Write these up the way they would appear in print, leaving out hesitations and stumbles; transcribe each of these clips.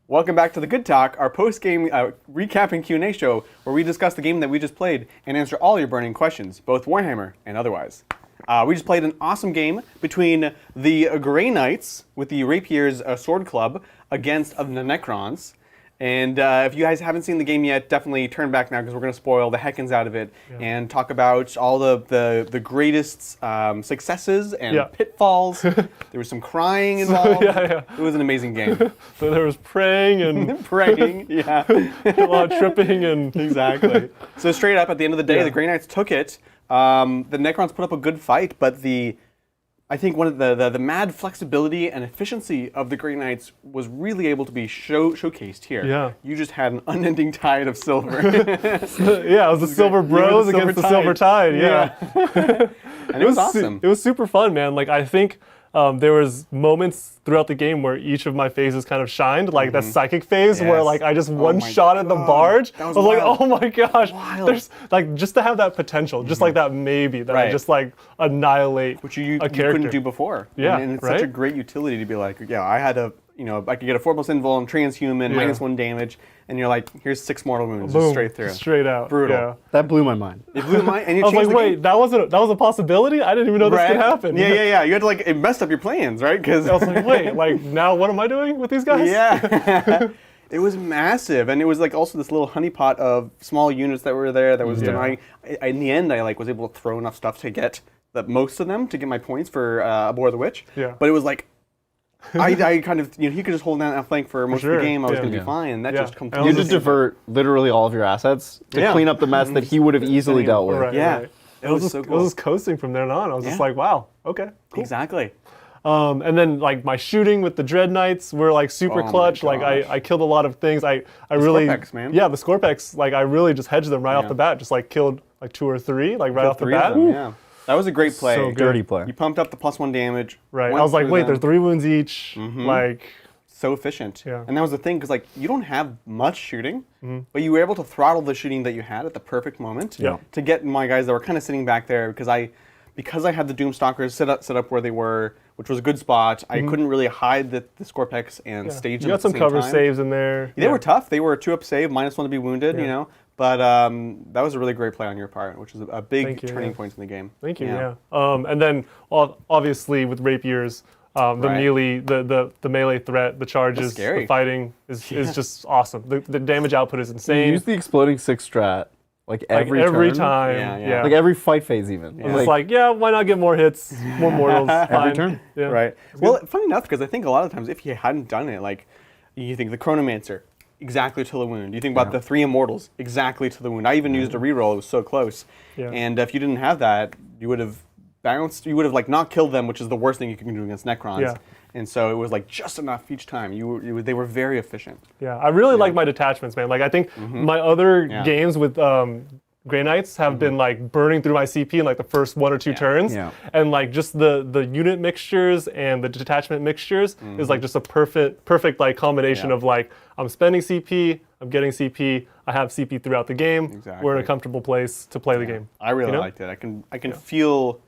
Welcome back to the Good Talk, our post-game recap and Q&A show, where we discuss the game that we just played and answer all your burning questions, both Warhammer and otherwise. We just played an awesome game between the Grey Knights with the Rapier's Sword Club against the Necrons. And if you guys haven't seen the game yet, definitely turn back now because we're going to spoil the heckins out of it and talk about all the greatest successes and pitfalls. There was some crying involved. It was an amazing game. So there was praying and... praying, a lot of tripping and... Exactly. So straight up, at the end of the day, the Grey Knights took it. The Necrons put up a good fight, but I think one of the mad flexibility and efficiency of the Grey Knights was really able to be showcased here. Yeah. You just had an unending tide of silver. It was the Silver Bros against the Silver Tide. And it was awesome. It was super fun, man. Like, I think there was moments throughout the game where each of my phases kind of shined, like that psychic phase where like I just one-shot at the barge. That was like, wild. oh my gosh. Wild. There's like, just to have that potential, just like that maybe, that I just like annihilate Which you a character. couldn't do before. Yeah, and it's such a great utility to be like, I had a, I could get a 4+ invul and transhuman, -1 damage, and you're like, here's 6 mortal wounds, just straight through. Straight out. Brutal. Yeah. That blew my mind. It blew my mind, and you I was changed like, the wait, game. that was a possibility? I didn't even know this could happen. Yeah. You had to like, it messed up your plans, right? Because I was like, wait, like now what am I doing with these guys? Yeah. It was massive, and it was like also this little honeypot of small units that were there that was denying. In the end, I like was able to throw enough stuff to get most of them to get my points for Abhor the Witch. Yeah. But it was like, I kind of, he could just hold down that flank for most of the game. I was going to be fine, and that just completely. You had to divert literally all of your assets to clean up the mess that he would have easily dealt with. Right. It was so cool. I was just coasting from there on. I was just like, wow, okay, cool. Exactly. And then like my shooting with the Dread Knights were like super clutch. Like I killed a lot of things. I really Scorpex, man. Yeah, the Scorpex. Like I really just hedged them right off the bat. Just like killed like 2 or 3 like right off the bat. Yeah. That was a great play. So good. Dirty play. You pumped up the +1 damage. Right. I was like, wait, there's 3 wounds each. Like. So efficient. Yeah. And that was the thing, because like you don't have much shooting, but you were able to throttle the shooting that you had at the perfect moment to get my guys that were kind of sitting back there, because I had the Doomstalkers set up where they were, which was a good spot. I couldn't really hide the Scorpex and stage them You at got the some same cover time. saves in there. They were tough. They were a 2-up save, -1 to be wounded, But that was a really great play on your part, which is a big turning point in the game. Thank you, and then obviously with Rapiers, the melee, the melee threat, the charges, the fighting is just awesome. The damage output is insane. You use the exploding 6 strat like every time. Yeah. Like every fight phase even. It's like, why not get more hits, more mortals? Every turn. Yeah. Right. Well, funny enough, because I think a lot of times if you hadn't done it, like you think the Chronomancer, exactly to the wound. You think about the 3 Immortals, exactly to the wound. I even used a reroll, it was so close. Yeah. And if you didn't have that, you would have bounced, you would have like not killed them, which is the worst thing you can do against Necrons. Yeah. And so it was like just enough each time. They were very efficient. Yeah, I really like my detachments, man. Like I think my other games with Grey Knights have been like burning through my CP in like the first 1 or 2 turns, and like just the unit mixtures and the detachment mixtures is like just a perfect like combination of like I'm spending CP, I'm getting CP, I have CP throughout the game. Exactly. We're in a comfortable place to play the game. I really liked it. I can feel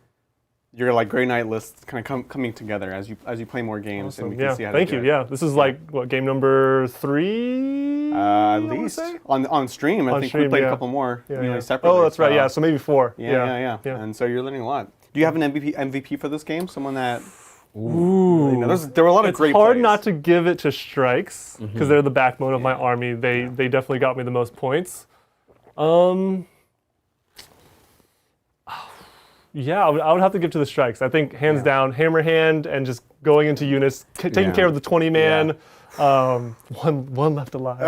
your like Grey Knight lists kind of coming together as you play more games, and we can see how Thank you. Yeah, this is like what, game number 3? At least on stream. I think we played a couple more separately. Oh, that's right. Yeah, so maybe 4. Yeah. And so you're learning a lot. Do you have an MVP for this game? Someone that Ooh. There were a lot of great It's hard plays. not to give it to Strikes, because they're the backbone of my army. They definitely got me the most points. Yeah, I would have to give to the Strikes. I think hands down, Hammer Hand and just going into units, taking care of the 20-man. One left alive.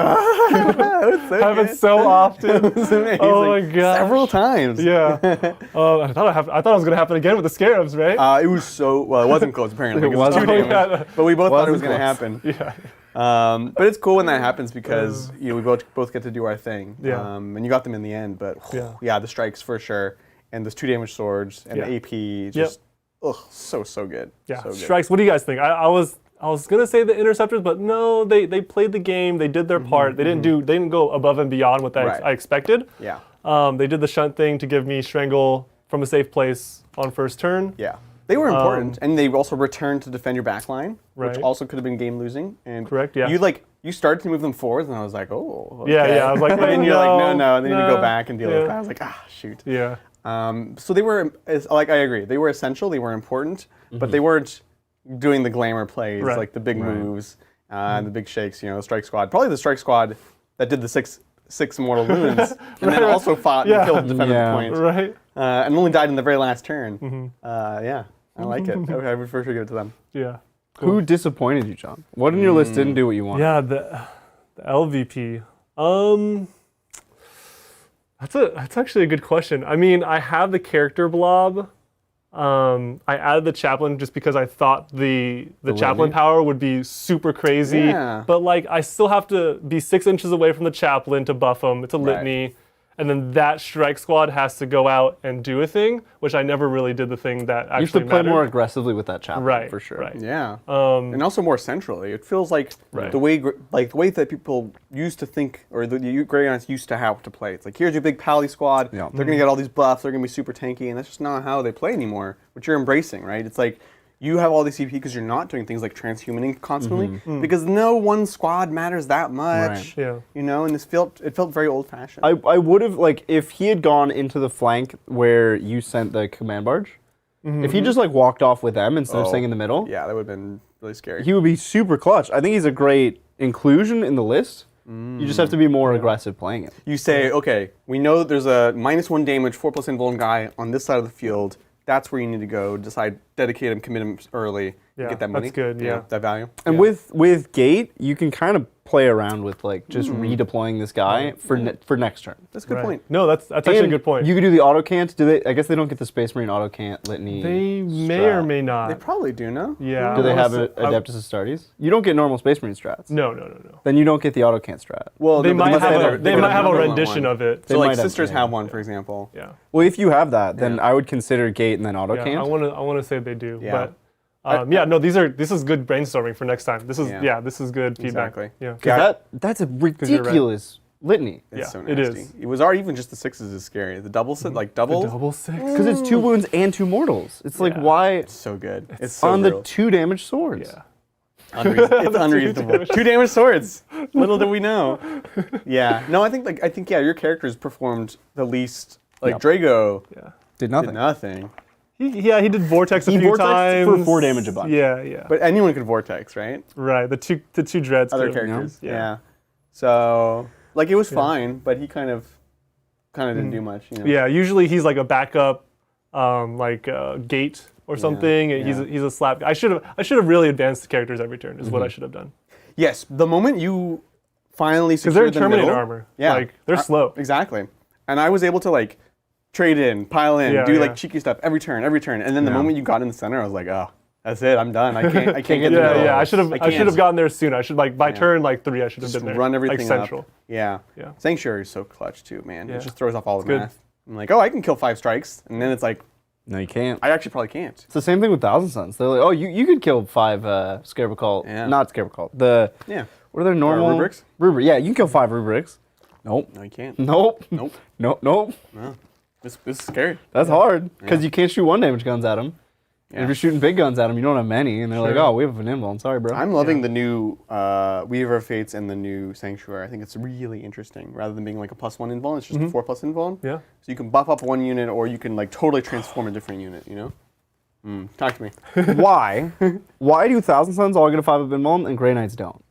Happens so often. It was amazing. Oh my god! Several times. Yeah. I thought it was gonna happen again with the Scarabs, right? It was so well. It wasn't close apparently. It wasn't. 2 damage, but we both thought it was gonna close. happen. Yeah. But it's cool when that happens because we both get to do our thing. Yeah. And you got them in the end, but the Strikes for sure, and those 2 damage swords and the AP just so good. Yeah. So good. Strikes. What do you guys think? I was gonna say the Interceptors, but no, they played the game. They did their part. They didn't go above and beyond what I expected. Yeah. They did the shunt thing to give me Strangle from a safe place on first turn. Yeah. They were important, and they also returned to defend your backline, Right. which also could have been game losing. And Correct, yeah. You you started to move them forwards, and I was like, oh. Okay. Yeah. I was like, and you're like, no. And then you no. go back and deal with that. I was like, shoot. Yeah. So they were, like, I agree. They were essential. They were important, but they weren't doing the glamour plays, like the big moves, the big shakes. The Strike Squad. Probably the Strike Squad that did the six Immortal Wounds, and then also fought and killed the defender point. Right. And only died in the very last turn. Yeah, I like it. Okay, I would for sure give it to them. Yeah. Cool. Who disappointed you, John? What in your list didn't do what you wanted? Yeah, the LVP. That's actually a good question. I mean, I have the character blob. I added the chaplain just because I thought the chaplain power would be super crazy. Yeah. But like, I still have to be 6 inches away from the chaplain to buff him. It's a litany. And then that strike squad has to go out and do a thing, which I never really did the thing that actually You have to play mattered. more aggressively with that chaplain, Right, for sure. right. Yeah, and also more centrally. It feels like the way that people used to think, or the Grey Knights used to have to play. It's like, here's your big pally squad. Yeah. They're gonna get all these buffs. They're gonna be super tanky, and that's just not how they play anymore. Which you're embracing, right? It's like you have all these CP because you're not doing things like transhumaning constantly, because no one squad matters that much. Right. Yeah. And it felt very old fashioned. I would have, like, if he had gone into the flank where you sent the command barge, if he just, like, walked off with them instead of staying in the middle, Yeah, that would have been really scary. he would be super clutch. I think he's a great inclusion in the list. You just have to be more aggressive playing it. You say, okay, we know that there's a -1 damage, 4+ invuln guy on this side of the field. That's where you need to go. Dedicate him, commit him early, Yeah, get that money. that's good, yeah. That value. And with Gate, you can kind of play around with, like, just redeploying this guy for next turn. That's a good Right. point. No, that's actually a good point. You could do the auto cant. I guess they don't get the Space Marine auto cant litany. They may or may not. They probably do, no? Yeah. Do they have a Adeptus Astartes? You don't get normal Space Marine strats. No. Then you don't get the auto cant strat. Well, They might have a another rendition one. of it. So They like might have- Sisters yeah. have one, for example. Yeah. Well, if you have that, then I would consider Gate and then auto Yeah, cant. I want to say they do, Yeah. but this is good brainstorming for next time. This is good feedback. Exactly. Yeah. That's a ridiculous litany. It's Yeah, so it nasty. is. It was already even just the sixes is scary. The double set, like double, Double 6. Because it's 2 wounds and 2 mortals. It's like, Yeah. why it's so good. It's so on brutal. the 2 damage swords? Yeah. It's unreasonable. 2 damage swords. Little do we know. Yeah. No, I think your characters performed the least. Like Drago Yeah. Did nothing. did nothing. He did Vortex a He few vortexed times. for 4 damage a bunch. Yeah. But anyone could vortex, right? Right. The two dreads. Other too. characters. Yeah. Yeah. So like it was fine, but he kind of didn't do much. Yeah. Usually he's like a backup, Gate or something. yeah. He's a slap. I should have really advanced the characters every turn. Is what I should have done. Yes. The moment you finally Because they're secured the Terminator middle, armor. Yeah. Like they're slow. Exactly. And I was able to like trade in, pile in, Yeah, do yeah. like cheeky stuff every turn. And then the moment you got in the center, I was like, oh, that's it. I'm done. I can't get the Yeah. middle. I should have gotten there soon. I should by turn 3. I should have Just been there. run everything like central. up. Yeah. Yeah. Sanctuary is so clutch too, man. Yeah. It just throws off all the good. math. I'm like, oh, I can kill 5 strikes, and then it's like, No, you can't. I actually probably can't. It's the same thing with Thousand Suns. They're like, oh, you could kill 5 Scarab Cult. Yeah. Not Scarab Cult. The Yeah. what are their normal rubrics? Rubric. Yeah, you can kill 5 rubrics. Nope. No, you can't. Nope. Nope. Nope. Nope. No. This is scary. That's hard because Yeah. you can't shoot 1 damage guns at them. Yeah. If you're shooting big guns at them, you don't have many, and they're like, Sure. oh, we have an invuln. Sorry, bro. I'm loving the new Weaver of Fates and the new Sanctuary. I think it's really interesting. Rather than being like a +1 invuln, it's just a 4+ invuln. Yeah. So you can buff up 1 unit, or you can like totally transform a different unit. Talk to me. Why? Why do Thousand Suns all get a 5 of invuln and Grey Knights don't?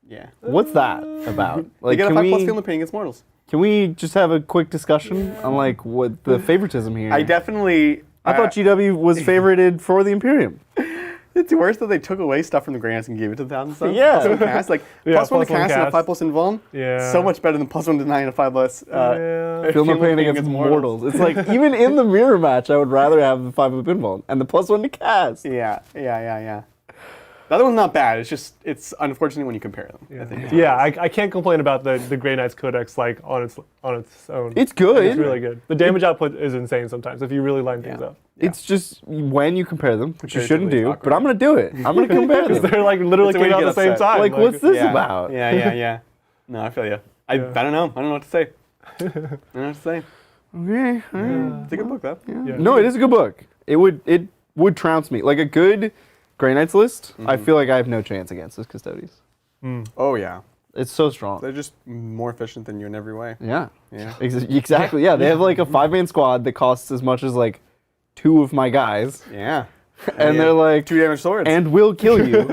Yeah. What's that about? They Like, get a can 5+ we, field and pain against mortals. can we just have a quick discussion on like what the favoritism here? I definitely. I thought GW was favorited for the Imperium. It's worse that they took away stuff from the Grey Knights and gave it to the Thousand Suns. Yeah. +1 cast, like Yeah, +1 to +1 cast and a cast. 5+ invuln. Yeah. So much better than +1 to 9 and a 5+. Yeah. Feel no pain against mortals. It's like, even in the mirror match, I would rather have the 5 of invuln and the +1 to cast. Yeah. The other one's not bad. It's unfortunate when you compare them. I think. Yeah, I can't complain about the Grey Knights Codex on its own. It's good. It's really good. The damage output is insane sometimes if you really line things up. It's just when you compare them, which you shouldn't Comparatively do, awkward. but I'm going to do it. I'm going to compare them. They're like literally It's a way came to out at the get same upset. time. Like, what's this about? Yeah. No, I feel you. I don't know. I don't know what to say. I don't know what to say. Okay. all right. It's a good book, though. Yeah. No, it is a good book. It would trounce me. Like a good Grey Knights list, I feel like I have no chance against this Custodes. Oh yeah, It's so strong. they're just more efficient than you in every way. Yeah. Yeah. Exactly. Yeah. They have like a 5-man squad that costs as much as like 2 of my guys, Yeah. and they're like 2 damage swords. and will kill you.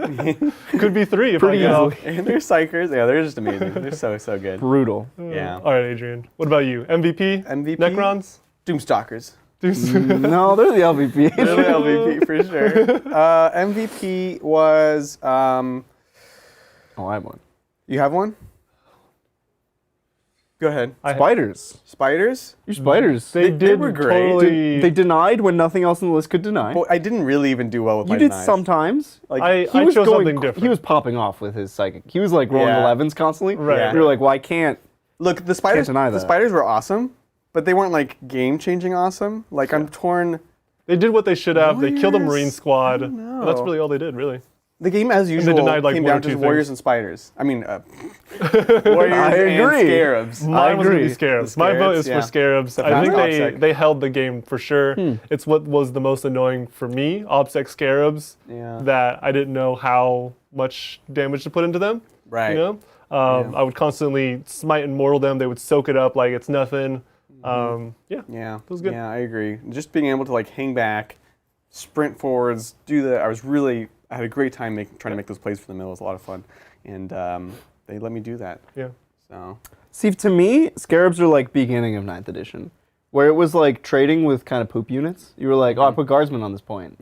Could be 3 if Pretty I get off. easily. And they're psychers. Yeah, they're just amazing. They're so good. Brutal. Yeah. All right, Adrian. What about you? MVP? MVP? Necrons? Doomstalkers. No, they're the LVP. They're the LVP for sure. MVP was. Oh, I have one. You have one? Go ahead. Spiders. Spiders? Your spiders. They did were great. totally. They denied when nothing else on the list could deny. Well, I didn't really even do well with You my did denies. sometimes. Like, I chose something different. He was popping off with his psychic. He was like rolling Yeah. 11s constantly. Right. Yeah. We were like, well, I can't. look, the spiders. deny The that. spiders were awesome, but they weren't like game-changing awesome. Like I'm torn. They did what they should have. They killed a Warriors? Marine squad. I don't And that's know. really all they did, really. The game, as usual, denied, like, came one or down to two warriors things. and spiders. I mean, warriors I and agree. scarabs. Mine was going to agree. be Scarabs. The My vote Scarabs, is yeah. for Scarabs. I Except think for they, OPSEC. they held the game for sure. It's what was the most annoying for me, OPSEC Scarabs, Yeah. that I didn't know how much damage to put into them. Right. You know? I would constantly smite and mortal them. They would soak it up like it's nothing. Yeah. Yeah. was good. Yeah, I agree. Just being able to like hang back, sprint forwards, do that. I had a great time trying to make those plays for the middle. It was a lot of fun, and they let me do that. Yeah. So See, to me, scarabs are like beginning of 9th edition, where it was like trading with kind of poop units. You were like, oh, I put guardsmen on this point.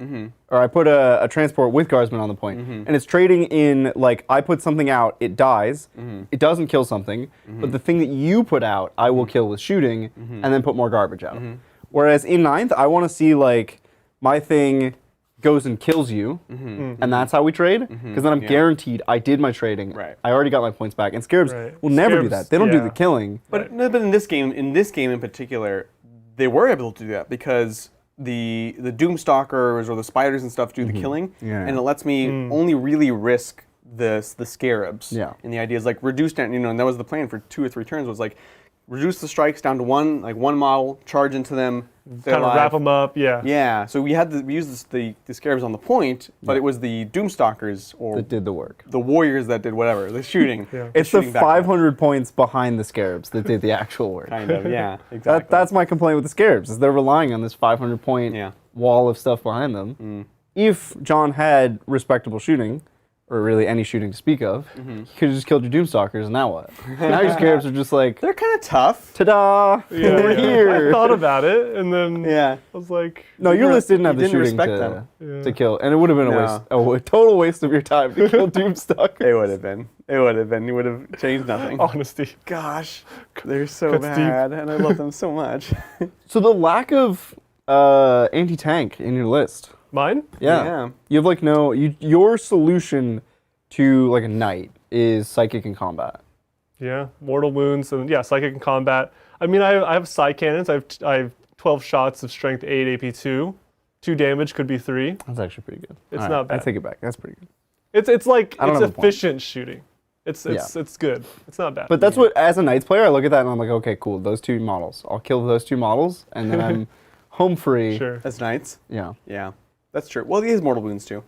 Or I put a transport with guardsmen on the point. And it's trading in like, I put something out, it dies, it doesn't kill something, but the thing that you put out, I will kill with shooting, and then put more garbage out. Whereas in 9th, I want to see like, my thing goes and kills you, and that's how we trade, because then I'm guaranteed I did my trading. Right. I already got my points back, and scarabs Right. will never do Scarabs, that. They don't do yeah. the killing. But no, but in this game in particular, they were able to do that because the Doomstalkers or the spiders and stuff do the killing, Yeah. and it lets me only really risk the scarabs. Yeah. And the idea is like reduce down, and that was the plan for 2 or 3 turns was like reduce the strikes down to one model, charge into them, Kind of wrap them up. Yeah. Yeah, so we used the scarabs on the point, but it was the Doomstalkers or That did the work. the warriors that did whatever, the shooting. Yeah. It's the shooting back up. 500 points behind the scarabs that did the actual work. Kind of, yeah, exactly. That's my complaint with the scarabs, is they're relying on this 500 point Yeah. wall of stuff behind them. If John had respectable shooting, or really any shooting to speak of, he could have just killed your Doomstalkers, and now what? Now your scarabs are just like, They're kind of tough. ta-da, Yeah, we're yeah. here. I thought about it, and then Yeah. I was like, No, your list didn't have you the didn't shooting respect to, them. to kill, and it would have been a total waste of your time to kill Doomstalkers. It would have been. It would have been. You would have changed nothing. honesty. Gosh, they're so Cuts deep. bad, and I love them so much. So the lack of anti-tank in your list. Mine? Yeah. Yeah. You have like your solution to like a knight is psychic in combat. Yeah. Mortal wounds and yeah, psychic in combat. I mean, I have side cannons. I have 12 shots of strength 8, AP 2. 2 damage could be 3. That's actually pretty good. It's All not I bad. take it back. That's pretty good. It's like I don't it's have a point. efficient shooting. It's good. It's not bad. But that's what, as a knights player, I look at that and I'm like, okay, cool. Those 2 models. I'll kill those 2 models, and then I'm home free. sure. That's knights. Yeah. Yeah, that's true. Well, he has mortal wounds too.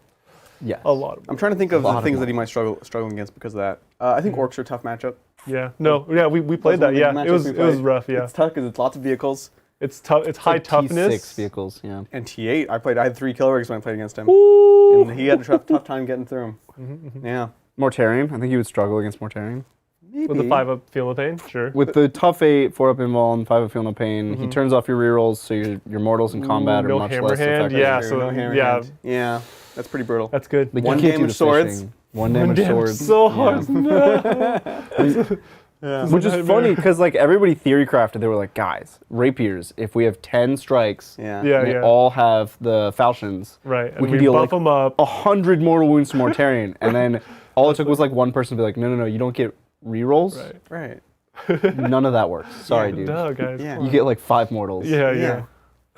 Yes. A lot of them. I'm trying to think of lot the of things them. that he might struggle against because of that. I think orcs are a tough matchup. Yeah. No. Yeah. We played Those that. are the Yeah. It matchups was we it was played. rough. Yeah. It's tough because it's lots of vehicles. It's tough. It's high Like toughness. T6 vehicles, yeah. And T8, I had 3 kill rigs when I played against him, Ooh. and he had a tough time getting through them. Yeah, Mortarion. I think you would struggle against Mortarion. maybe. With the 5-up feel no pain. Sure. With the tough 8, 4-up invul, and 5-up feel no pain, he turns off your rerolls, so your mortals in combat no are much hammer less hand, effective. yeah. True, so, no hammer yeah. hand. Yeah, that's pretty brutal. That's good. Like, One you can't do damage the swords. fishing. One damage swords. So Yeah. hard. No. Yeah. Which is Nightmare. funny because like everybody theory crafted, they were like, guys, rapiers. If we have 10 strikes, Yeah. Yeah. and they all have the falchions, Right. And we we, can deal buff like them up. 100 mortal wounds to Mortarion, and then all it took was like one person to be like, no, you don't get rerolls. Right. Right. None of that works. Sorry, Yeah, dude. No, guys. Yeah. come on. You get like 5 mortals. Yeah.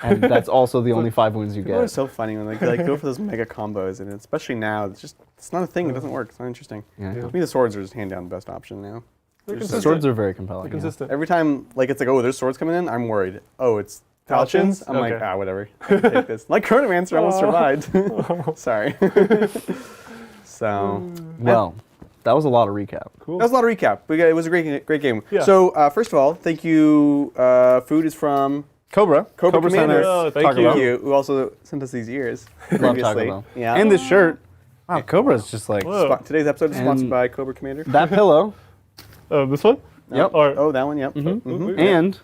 And that's also the only 5 wounds you People are get. so funny when they like go for those mega combos, and especially now, it's not a thing. It doesn't work. It's not interesting. Yeah. To me, the swords are just hand down the best option now. They're Just- consistent. Swords are very compelling. They're consistent. Every time, like it's like, oh, there's swords coming in. I'm worried. Oh, it's falchions. I'm like, Okay. whatever. I'll take this. Like Chronomancer almost survived. Sorry. So Well, That was a lot of recap. Cool. That was a lot of recap. It was a great game. Yeah. So first of all, thank you. Food is from Cobra sent Commander. us Oh, thank Taco you. Bell. Thank you. Who also sent us these ears Love previously. Taco Bell. Yeah. And this shirt. Wow, Cobra's just like Whoa. Today's episode is sponsored And- by Cobra Commander. that pillow. This one? Yep. Or, Oh, that one. Yep. And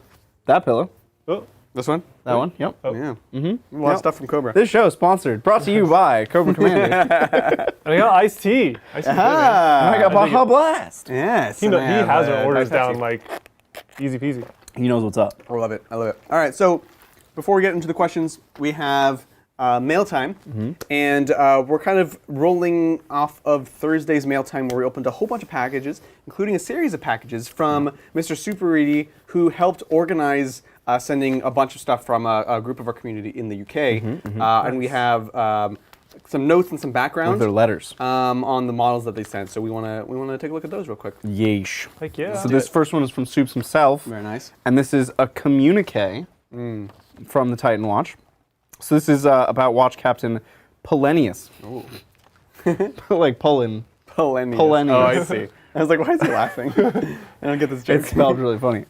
that pillow. oh, This one. That one. Yep. Oh. Yeah. Mm-hmm. A lot of stuff from Cobra. This show is sponsored, brought to you by Cobra Commander. and I got iced tea. Iced tea. Ah, I got Baja Blast. Yes. He has our orders nice down like easy peasy. He knows what's up. I love it. I love it. All right. So before we get into the questions, we have mail time, and we're kind of rolling off of Thursday's mail time, where we opened a whole bunch of packages, including a series of packages from Mr. Super Reedy, who helped organize sending a bunch of stuff from a group of our community in the UK, and we have some notes and some background With their letters. on the models that they sent. So we want to take a look at those real quick. Yeesh. Heck yeah. So this first one is from Soups himself. Very nice. And this is a communique from the Titan Watch. So this is about Watch Captain Polenius. Oh. Like Poland. Polenius. Polenius. Oh, I see. I was like, why is he laughing? I don't get this joke. It's spelled really funny.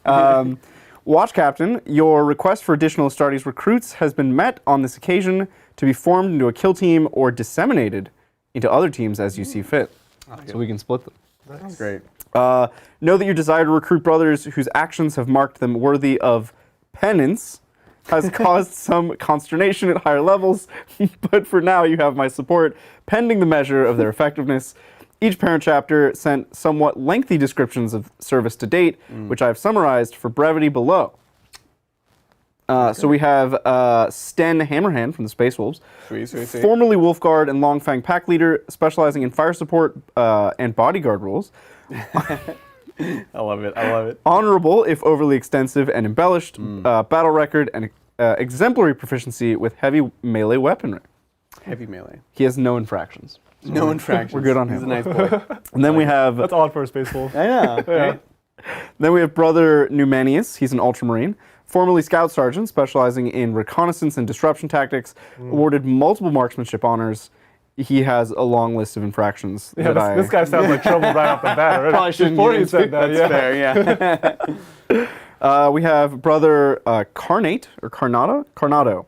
Watch Captain, your request for additional Astartes recruits has been met on this occasion to be formed into a kill team or disseminated into other teams as you see fit. So we can split them. That's great. Know that your desire to recruit brothers whose actions have marked them worthy of penance has caused some consternation at higher levels, but for now you have my support, pending the measure of their effectiveness. Each parent chapter sent somewhat lengthy descriptions of service to date, which I have summarized for brevity below. So we have Sten Hammerhand from the Space Wolves, Sweet. formerly Wolfguard and Longfang pack leader, specializing in fire support and bodyguard roles. I love it. Honorable, if overly extensive and embellished, battle record and exemplary proficiency with heavy melee weaponry. Heavy melee. He has no infractions. No infractions. We're good on He's him. a nice boy. And then we have That's odd for a space wolf. I know. Right? Then we have Brother Numanius. He's an Ultramarine, formerly Scout Sergeant, specializing in reconnaissance and disruption tactics, awarded multiple marksmanship honors. He has a long list of infractions. Yeah, this guy sounds like trouble right off the bat already. Probably shouldn't Before get you into said that, That's yeah. fair, yeah. We have Brother Carnate, or Carnado? Carnado.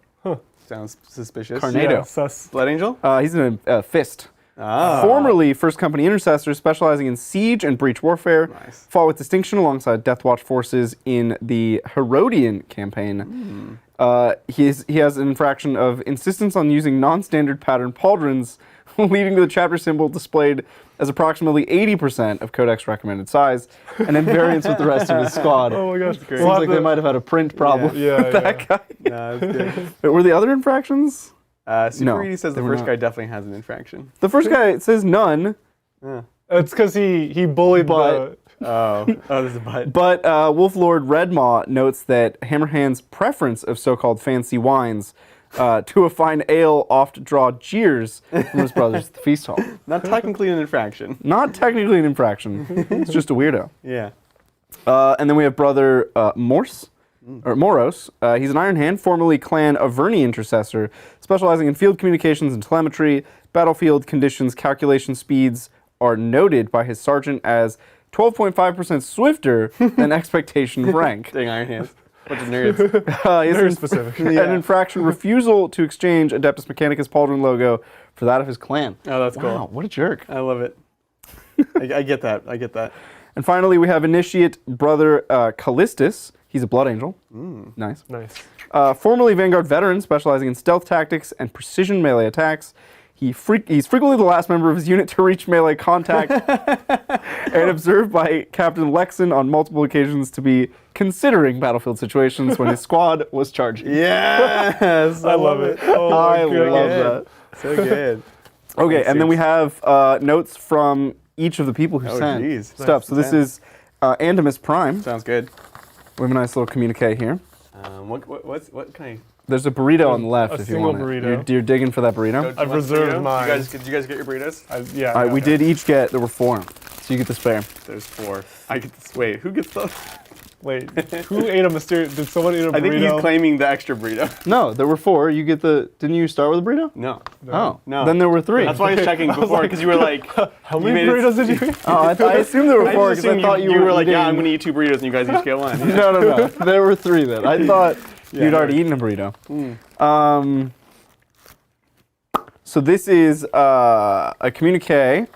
Sounds suspicious. Carnado. Yeah, sus. Blood Angel? He's in a fist. Ah. Formerly First Company Intercessor, specializing in siege and breach warfare. Nice. Fought with distinction alongside Death Watch forces in the Herodian campaign. He has an infraction of insistence on using non-standard pattern pauldrons, leading to the chapter symbol displayed as approximately 80% of Codex recommended size, and in variance with the rest of his squad. Oh my gosh. great. Seems like they might have had a print problem Yeah, with that guy. No, that's good. But were the other infractions? Super No, Reedy says they the were first not. guy definitely has an infraction. The first guy, it says none, It's because he bullied But- Oh, there's a butt. but Wolf Lord Redmaw notes that Hammerhand's preference of so-called fancy wines to a fine ale oft draw jeers from his brothers at the feast hall. Not technically an infraction. Not technically an infraction. It's just a weirdo. Yeah. And then we have Brother Moros. He's an Iron Hand, formerly Clan Averni Intercessor, specializing in field communications and telemetry. Battlefield conditions calculation speeds are noted by his sergeant as 12.5% swifter than expectation of rank. Dang Iron Hands. Bunch of nerds. He has Very an- specific. An infraction refusal to exchange Adeptus Mechanicus Pauldron logo for that of his clan. Oh, that's Wow, cool. what a jerk. I love it. I get that. And finally, we have Initiate Brother Callistus. He's a Blood Angel. Nice. Nice. Formerly Vanguard veteran, specializing in stealth tactics and precision melee attacks. He's frequently the last member of his unit to reach melee contact and observed by Captain Lexon on multiple occasions to be considering battlefield situations when his squad was charging. Yes. I love it. Oh, I my God. love that. So good. Okay, and then we have notes from each of the people who Oh, sent geez. stuff. So this is Andimus Prime. Sounds good. We have a nice little communique here. What kind of... There's a burrito on the left A if you single want it. burrito. You're digging for that burrito? I've reserved mine. Did you guys get your burritos? Yeah. All right, we did each get, there were 4. So you get the spare. There's 4. I get this. Wait, who gets those? Wait, who ate a mysterious? Did someone eat a burrito? I think he's claiming the extra burrito. No, there were 4. You get the. Didn't you start with a burrito? No. Oh, No. Then there were 3. That's why I was checking before, because you were like, How many burritos did you eat? Oh, I assumed there were I 4 just because I assumed thought you were like, eating- yeah, I'm going to eat 2 burritos and you guys each get one. Yeah. No. There were 3 then. I thought you'd no. already eaten a burrito. So this is a communique.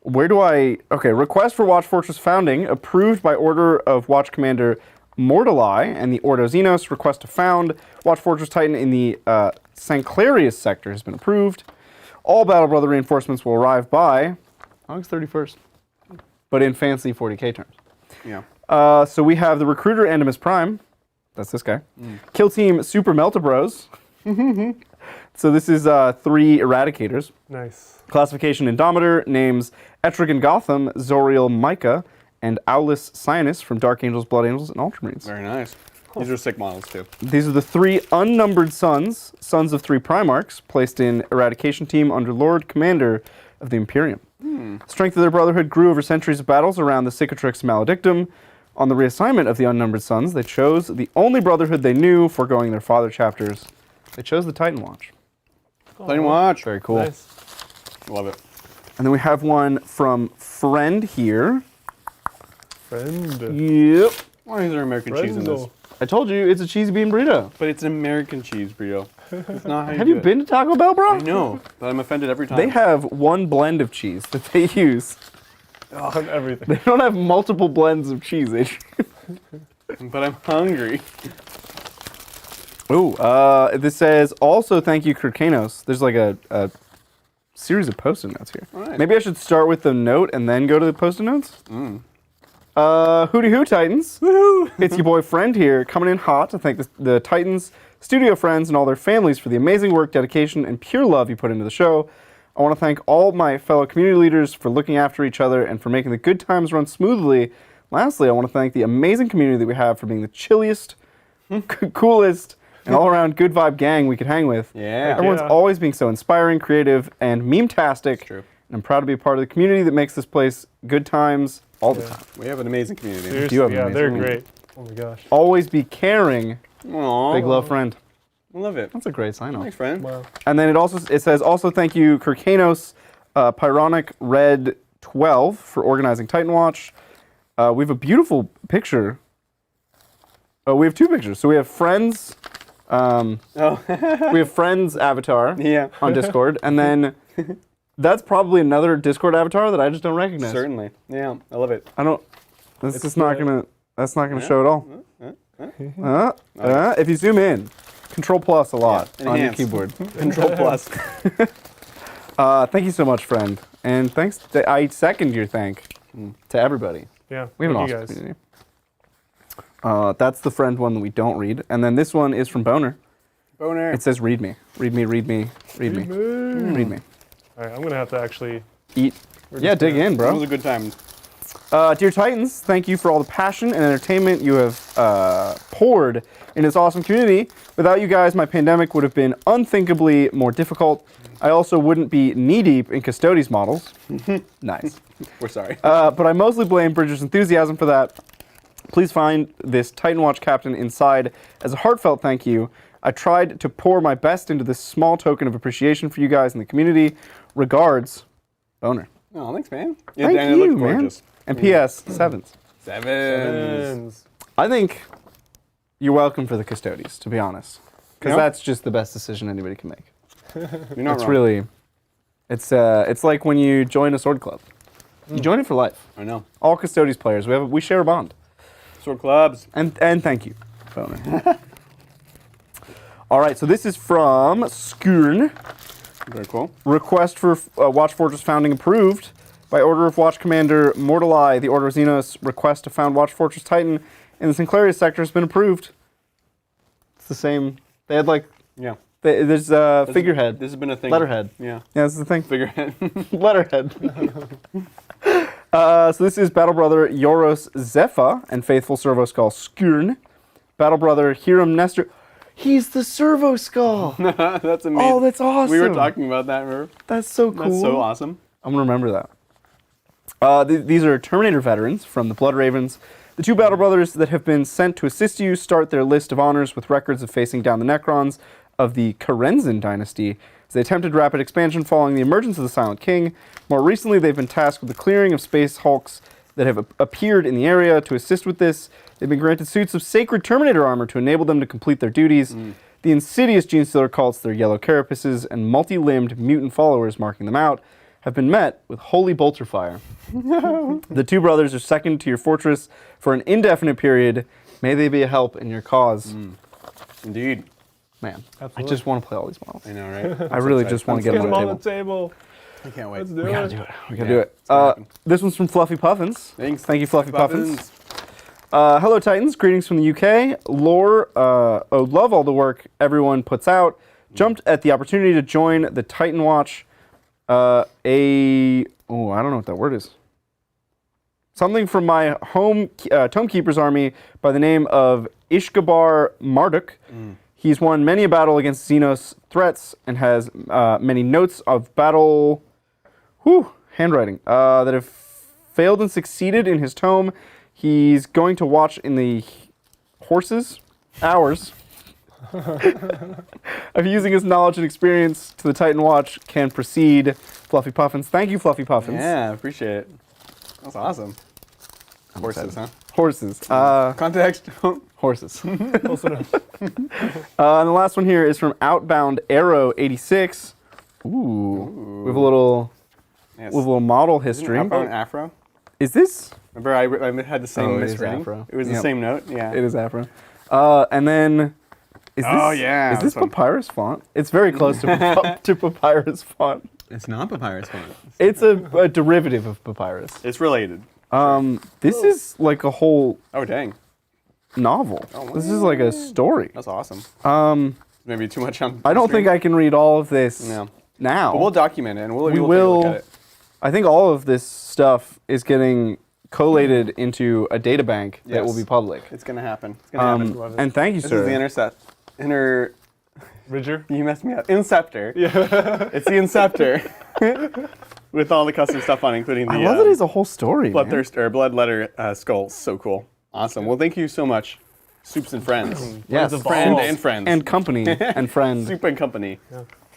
Where do I... Okay, request for Watch Fortress founding approved by order of Watch Commander Mortali and the Ordo Xenos. Request to found Watch Fortress Titan in the Sanclarius sector has been approved. All Battle Brother reinforcements will arrive by August 31st, but in fancy 40k terms. Yeah. So we have the Recruiter Animus Prime. That's this guy. Kill Team Super Melta Bros. So this is 3 Eradicators. Nice. Classification Indomitor, names Etrigan Gotham, Zoriel Micah, and Aulus Cyanus from Dark Angels, Blood Angels, and Ultramarines. Very nice. These are sick models, too. These are the 3 unnumbered sons of 3 Primarchs, placed in Eradication Team under Lord Commander of the Imperium. Strength of their brotherhood grew over centuries of battles around the Cicatrix Maledictum. On the reassignment of the unnumbered sons, they chose the only brotherhood they knew, foregoing their father chapters. They chose the Titan Watch. Titan Watch. Very cool. Nice. Love it. And then we have one from Friend here. Friend. Yep. Why is there American cheese in this? Friendo. I told you, it's a cheesy bean burrito. But it's an American cheese burrito. It's not how Have do you it. been to Taco Bell, bro? I know, but I'm offended every time. They have one blend of cheese that they use. On everything. They don't have multiple blends of cheese. But I'm hungry. Ooh, this says, also thank you, Kirkanos. There's like a series of post-it notes here. All right. Maybe I should start with the note and then go to the post-it notes? Hooty Hoo Titans. Woohoo! It's your boy Friend here, coming in hot to thank the Titans, studio friends, and all their families for the amazing work, dedication, and pure love you put into the show. I want to thank all my fellow community leaders for looking after each other and for making the good times run smoothly. Lastly, I want to thank the amazing community that we have for being the chilliest, coolest, and all-around good vibe gang we could hang with. Yeah. Everyone's always being so inspiring, creative, and meme-tastic. True. And I'm proud to be a part of the community that makes this place good times all the time. We have an amazing community. Seriously, have an yeah, amazing they're community. great. Oh my gosh. Always be caring. Aww. Big love, Friend. I love it. That's a great sign-off. Thanks, friend. Wow. And then it says also thank you Kirkanos, Pyronic Red 12 for organizing Titan Watch. We have a beautiful picture. Oh, we have 2 pictures. So we have Friends. We have Friends avatar Yeah. on Discord, and then that's probably another Discord avatar that I just don't recognize. Certainly. Yeah, I love it. I don't. This is not gonna. That's not gonna show at all. If you zoom in, Control Plus a lot Yeah, on your enhance. keyboard. Control Plus. Thank you so much, Friend, and thanks. I second your thank to everybody. Yeah. We have an thank you awesome guys. community. That's the Friend one that we don't read, and then this one is from Boner. Boner. It says, "Read me, read me, read me, read me, read me." All right, I'm gonna have to actually. Eat. Yeah, dig in, It bro. was a good time. Dear Titans, thank you for all the passion and entertainment you have poured in this awesome community. Without you guys, my pandemic would have been unthinkably more difficult. I also wouldn't be knee-deep in Custodes models. Nice. We're sorry. But I mostly blame Bridger's enthusiasm for that. Please find this Titan Watch captain inside as a heartfelt thank you. I tried to pour my best into this small token of appreciation for you guys in the community. Regards, Boner. Oh, thanks, man. Thank and you, it looked man. gorgeous. And P.S. Sevens. Sevens. I think you're welcome for the Custodes, to be honest. Because Yeah. that's just the best decision anybody can make. You're not It's wrong. really, it's like when you join a sword club. You join it for life. I know. All Custodes players, we share a bond. Sword clubs. And thank you, Boner. All right, so this is from Skurn. Very cool. Request for Watch Fortress founding approved. By order of Watch Commander Mortali, the Order of Xenos request to found Watch Fortress Titan in the Sinclarius sector has been approved. It's the same. They had like, Yeah. there's a figurehead. This has been a thing. Letterhead. Yeah. Yeah, this is the thing. Figurehead. Letterhead. So this is Battle Brother Yoros Zepha and Faithful Servo Skull Skurn. Battle Brother Hiram Nestor. He's the Servo Skull. That's amazing. Oh, that's awesome. We were talking about that, remember? That's so cool. That's so awesome. I'm going to remember that. These are Terminator veterans from the Blood Ravens. The two battle brothers that have been sent to assist you start their list of honors with records of facing down the Necrons of the Karenzen dynasty as they attempted rapid expansion following the emergence of the Silent King. More recently, they've been tasked with the clearing of space hulks that have appeared in the area. To assist with this, they've been granted suits of sacred Terminator armor to enable them to complete their duties. The insidious Genestealer cults, their yellow carapaces, and multi-limbed mutant followers marking them out have been met with holy bolter fire. The two brothers are second to your fortress for an indefinite period. May they be a help in your cause. Indeed. Man, Absolutely. I just want to play all these models. I know, right? I really just want to get Get them them on on the the table. table. I can't wait. Let's do We it. gotta do it. We gotta Yeah, do it. it's gonna happen. This one's from Fluffy Puffins. Thanks. Thank you, Fluffy Puffins. Hello, Titans. Greetings from the UK. Love all the work everyone puts out. Jumped at the opportunity to join the Titan Watch. I don't know what that word is. Something from my home Tomekeeper's army by the name of Ishkabar Marduk. He's won many a battle against Xenos threats and has many notes of battle handwriting that have failed and succeeded in his tome. He's going to watch in the hours of using his knowledge and experience to the Titan Watch can proceed. Fluffy Puffins. Thank you, Fluffy Puffins. Yeah, appreciate it. That's awesome. Horses, huh? Horses. Context. Horses. Close enough. And the last one here is from Outbound Arrow 86. Ooh. We have a little model history. Outbound Afro. Is this? Remember, I had the same it is misreading. Afro. It was the Yep. same note. Yeah. It is Afro. And then, is this? Oh, yeah, Is this that's fun. Papyrus font? It's very close to to Papyrus font. It's not papyrus font. It's a derivative of Papyrus. It's related. This is like a whole Oh dang, novel. This is like a story. that's awesome. Maybe too much on. I don't think I can read all of this No. now. But we'll document it and we'll We take a will- look at it. I think all of this stuff is getting collated into a data bank that Yes. will be public. It's gonna happen. It's gonna happen. And thank you, This sir. is the Ridger. You messed me up. Inceptor. Yeah. It's the Inceptor. With all the custom stuff on, including the I love that it's a whole story. man. bloodthirst or blood letter skull. So cool. Awesome. Well, thank you so much, Soups and Friends. Yes, Friends of Friend balls. and friends. and company and friend. Soup and Company.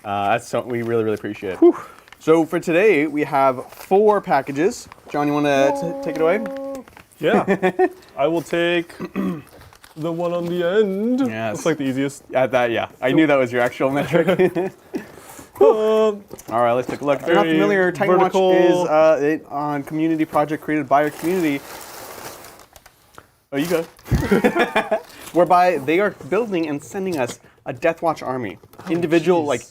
That's so we really appreciate it. So for today we have 4 packages. John, you want to take it away? Yeah. I will take the one on the end. Yes. That's like the easiest. Yeah. I knew that was your actual metric. All right, let's take a look. If you're not Very familiar, Titan Watch vertical. is on community project created by our community. Oh, you go. Whereby they are building and sending us a Death Watch army, individual jeez. like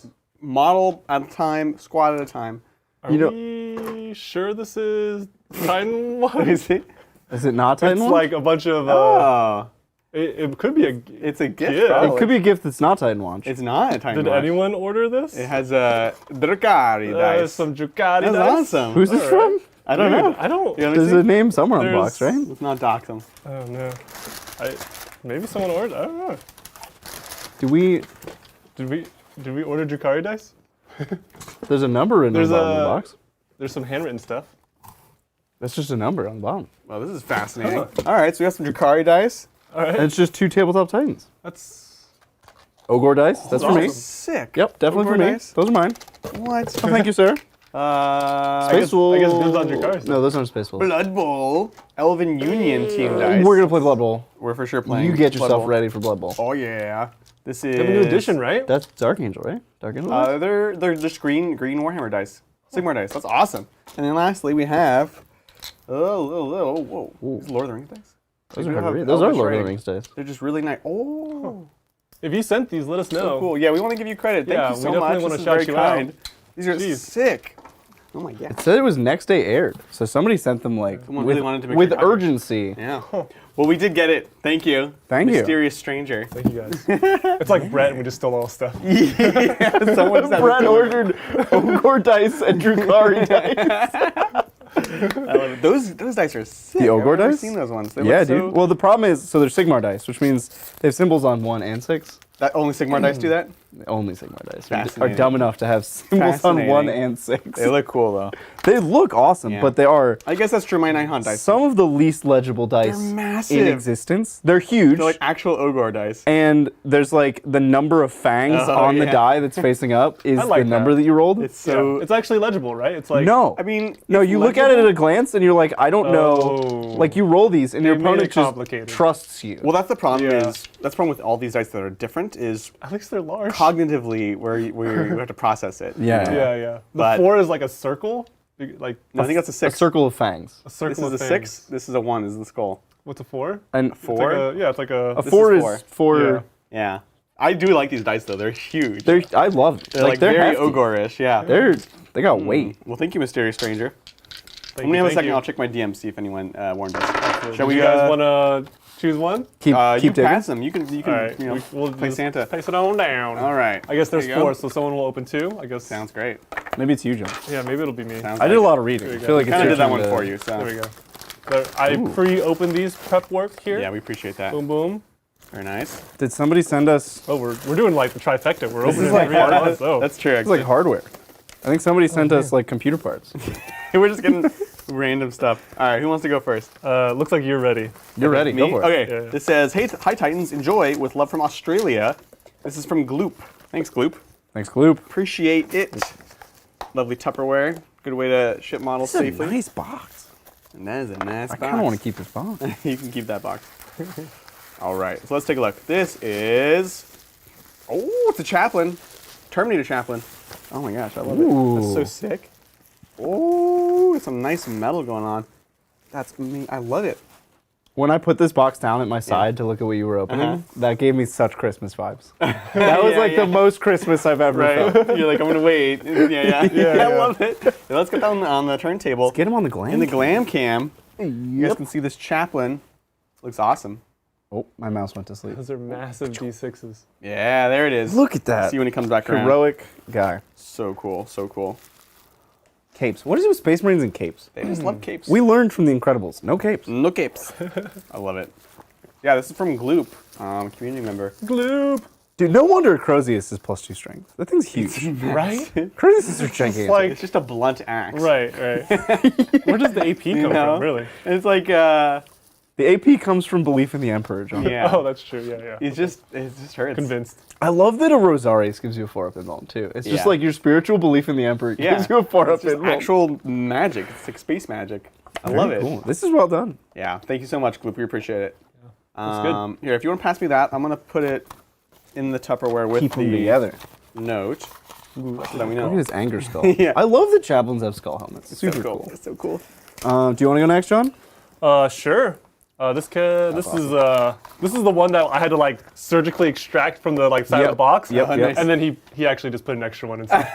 model at a time, squad at a time. Are we sure this is Titan Watch? Is it? Is it not Titan It's Watch? like a bunch of. Oh, It could be a. it's a gift. Yeah. probably. It could be a gift that's not Titan Watch. It's not a Titan Did Watch. anyone order this? It has a Dracari dice. Some Ducati That's dice. awesome. Who's this All from? I don't know. I don't. You wanna There's see? a name somewhere on the box, There's- right? Let's not dox them. Oh no. Maybe someone ordered. I don't know. Do we? Did we order Dracari dice? There's a number in the There's bottom of the a- box. There's some handwritten stuff. That's just a number on the bottom. Well, this is fascinating. All right, so we got some Dracari dice. All right. And it's just 2 Tabletop Titans. That's Ogre dice. That's for me. Awesome. Sick. Yep, definitely Ogre for me. dice. Those are mine. What? Oh, thank you, sir. I Space guess Wolf. dibs on Dracari. No, those aren't Space Wolves. Blood Bowl. Elven Union team dice. We're gonna play Blood Bowl. We're for sure playing. You get Blood yourself Bowl. ready for Blood Bowl. Oh yeah. This is they have a new edition, right? That's Dark Angel, right? Dark Angel. dice? They're just green Warhammer dice. Sigmar dice. That's awesome. And then lastly we have whoa. These Lord of the Rings dice. Those They are do hard to have read. Those are Elvish Lord of the writing. Rings dice. They're just really nice. Oh. If you sent these, let us know. So cool. Yeah, we want to give you credit. Thank Yeah, you we so definitely much. wanna This is shout very you out. kind. These are Jeez. sick. Oh my god. It said it was next day aired, so somebody sent them like Someone with, really wanted to make with sure it happened. urgency. Yeah. Well, we did get it. Thank you. Thank you. Mysterious stranger. Thank you guys. It's like Brett, and we just stole all stuff. Yeah, someone just had Brad to- ordered Ogre dice and Drukari dice. I love it. Those dice are sick. The Ogre I've never dice? seen those ones. They Yeah, look so, dude. Well, the problem is, so they're Sigmar dice, which means they have symbols on 1 and 6. That only Sigmar dice do that? Only Sigma dice are Fascinating. dumb enough to have symbols on 1 Fascinating. and 6. They look cool though. They look awesome, Yeah. but they are I guess that's true. My 9 hunt dice. some of the least legible dice They're massive. in existence. They're huge. They're like actual Ogre dice. And there's like the number of fangs on the yeah. die that's facing up is like the number that. that you rolled. It's so. It's actually legible, right? It's like no. I mean, No, it's you look at it legible. at a glance and you're like, I don't know. Oh. Like you roll these and your They made it opponent just complicated. trusts you. Well, that's the problem. Yeah. Is that's the problem with all these dice that are different is at least they're large. cognitively where you have to process it. Yeah. Yeah, yeah. The But- 4 is like a circle, like No, I think that's a a 6. circle of fangs. a circle. This is of a fangs. 6. This is a 1. This is the skull. What's a 4? And It's 4. like it's like a. a This 4 is is 4. for. Yeah. Yeah. I do like these dice though. They're huge. I love it. They're like they're very hefty. ogre-ish. Yeah. They got weight. Well, thank you, Mysterious Stranger. Thank Let me you, have a thank second. you. I'll check my DM, see if anyone warned us. Shall Do we? you guys want to choose one? Keep you digging. pass them. You can. All right. You know, we'll play just Santa. Pace it on down. All right. I guess there's There you 4, go. so someone will open 2. I guess. Sounds great. Maybe it's you, John. Yeah, maybe it'll be me. Sounds I did a like lot of reading. I you go. feel like it. it's Kind your of did that turn one to- for you. So. There we go. There, I pre-opened these prep work here. Yeah, we appreciate that. Boom, boom. Very nice. Did somebody send us? Oh, we're doing like the trifecta. We're opening is like 3 at once. Oh. That's true. It's like Actually. hardware. I think somebody sent us like computer parts. We're just getting random stuff. All right. Who wants to go first? Looks like you're ready. You're ready. Me? Go for it. Okay. Yeah, yeah. This says, "Hey, hi Titans, enjoy with love from Australia." This is from Gloop. Thanks, Gloop. Thanks, Gloop. Appreciate it. Lovely Tupperware. Good way to ship models This is safely. a nice box. And that is a nice I box. kind of want to keep this box. You can keep that box. All right, so let's take a look. This is, oh, it's a chaplain, Terminator chaplain. Oh my gosh, I love it. That's so Ooh. sick. Oh, some nice metal going on. That's me. I love it. When I put this box down at my side to look at what you were opening, that gave me such Christmas vibes. That was Yeah, like yeah. the most Christmas I've ever felt. Right? You're like, I'm gonna wait. Yeah. I yeah. love it. So let's get that on the turntable. Get him on the glam. In the glam cam. You guys Yep. can see this chaplain. Looks awesome. Oh, my mouse went to sleep. Those are massive D6s. Yeah, there it is. Look at that. See when he comes back around. Heroic guy. So cool. So cool. Capes. What is it with Space Marines and capes? They just love capes. We learned from The Incredibles. No capes. No capes. I love it. Yeah, this is from Gloop, community member. Gloop. Dude, no wonder Crozius is +2 strength. That thing's huge. Right? Crozius are gigantic. like- It's just a blunt axe. Right, right. Where does the AP come know? from, really? And it's like, The AP comes from belief in the Emperor, John. yeah. Oh, that's true. Yeah, yeah. it just hurts. Convinced. I love that a Rosarius gives you a 4-up invuln, too. It's just Yeah. like your spiritual belief in the Emperor Yeah. gives you a 4-up It's just invuln. actual magic. It's like space magic. I Very love it. cool. This is well done. Yeah, thank you so much, Gloop. We appreciate it. That's good. Here, if you want to pass me that, I'm going to put it in the Tupperware with Keep them the together. note. So that we Look at know. his anger skull. Yeah. I love that chaplains have skull helmets. It's Super so cool. It's so cool. Do you want to go next, John? Sure. This is the one that I had to like surgically extract from the like side of Yep. the box. Yep, yep. Nice. And then he actually just put an extra one inside.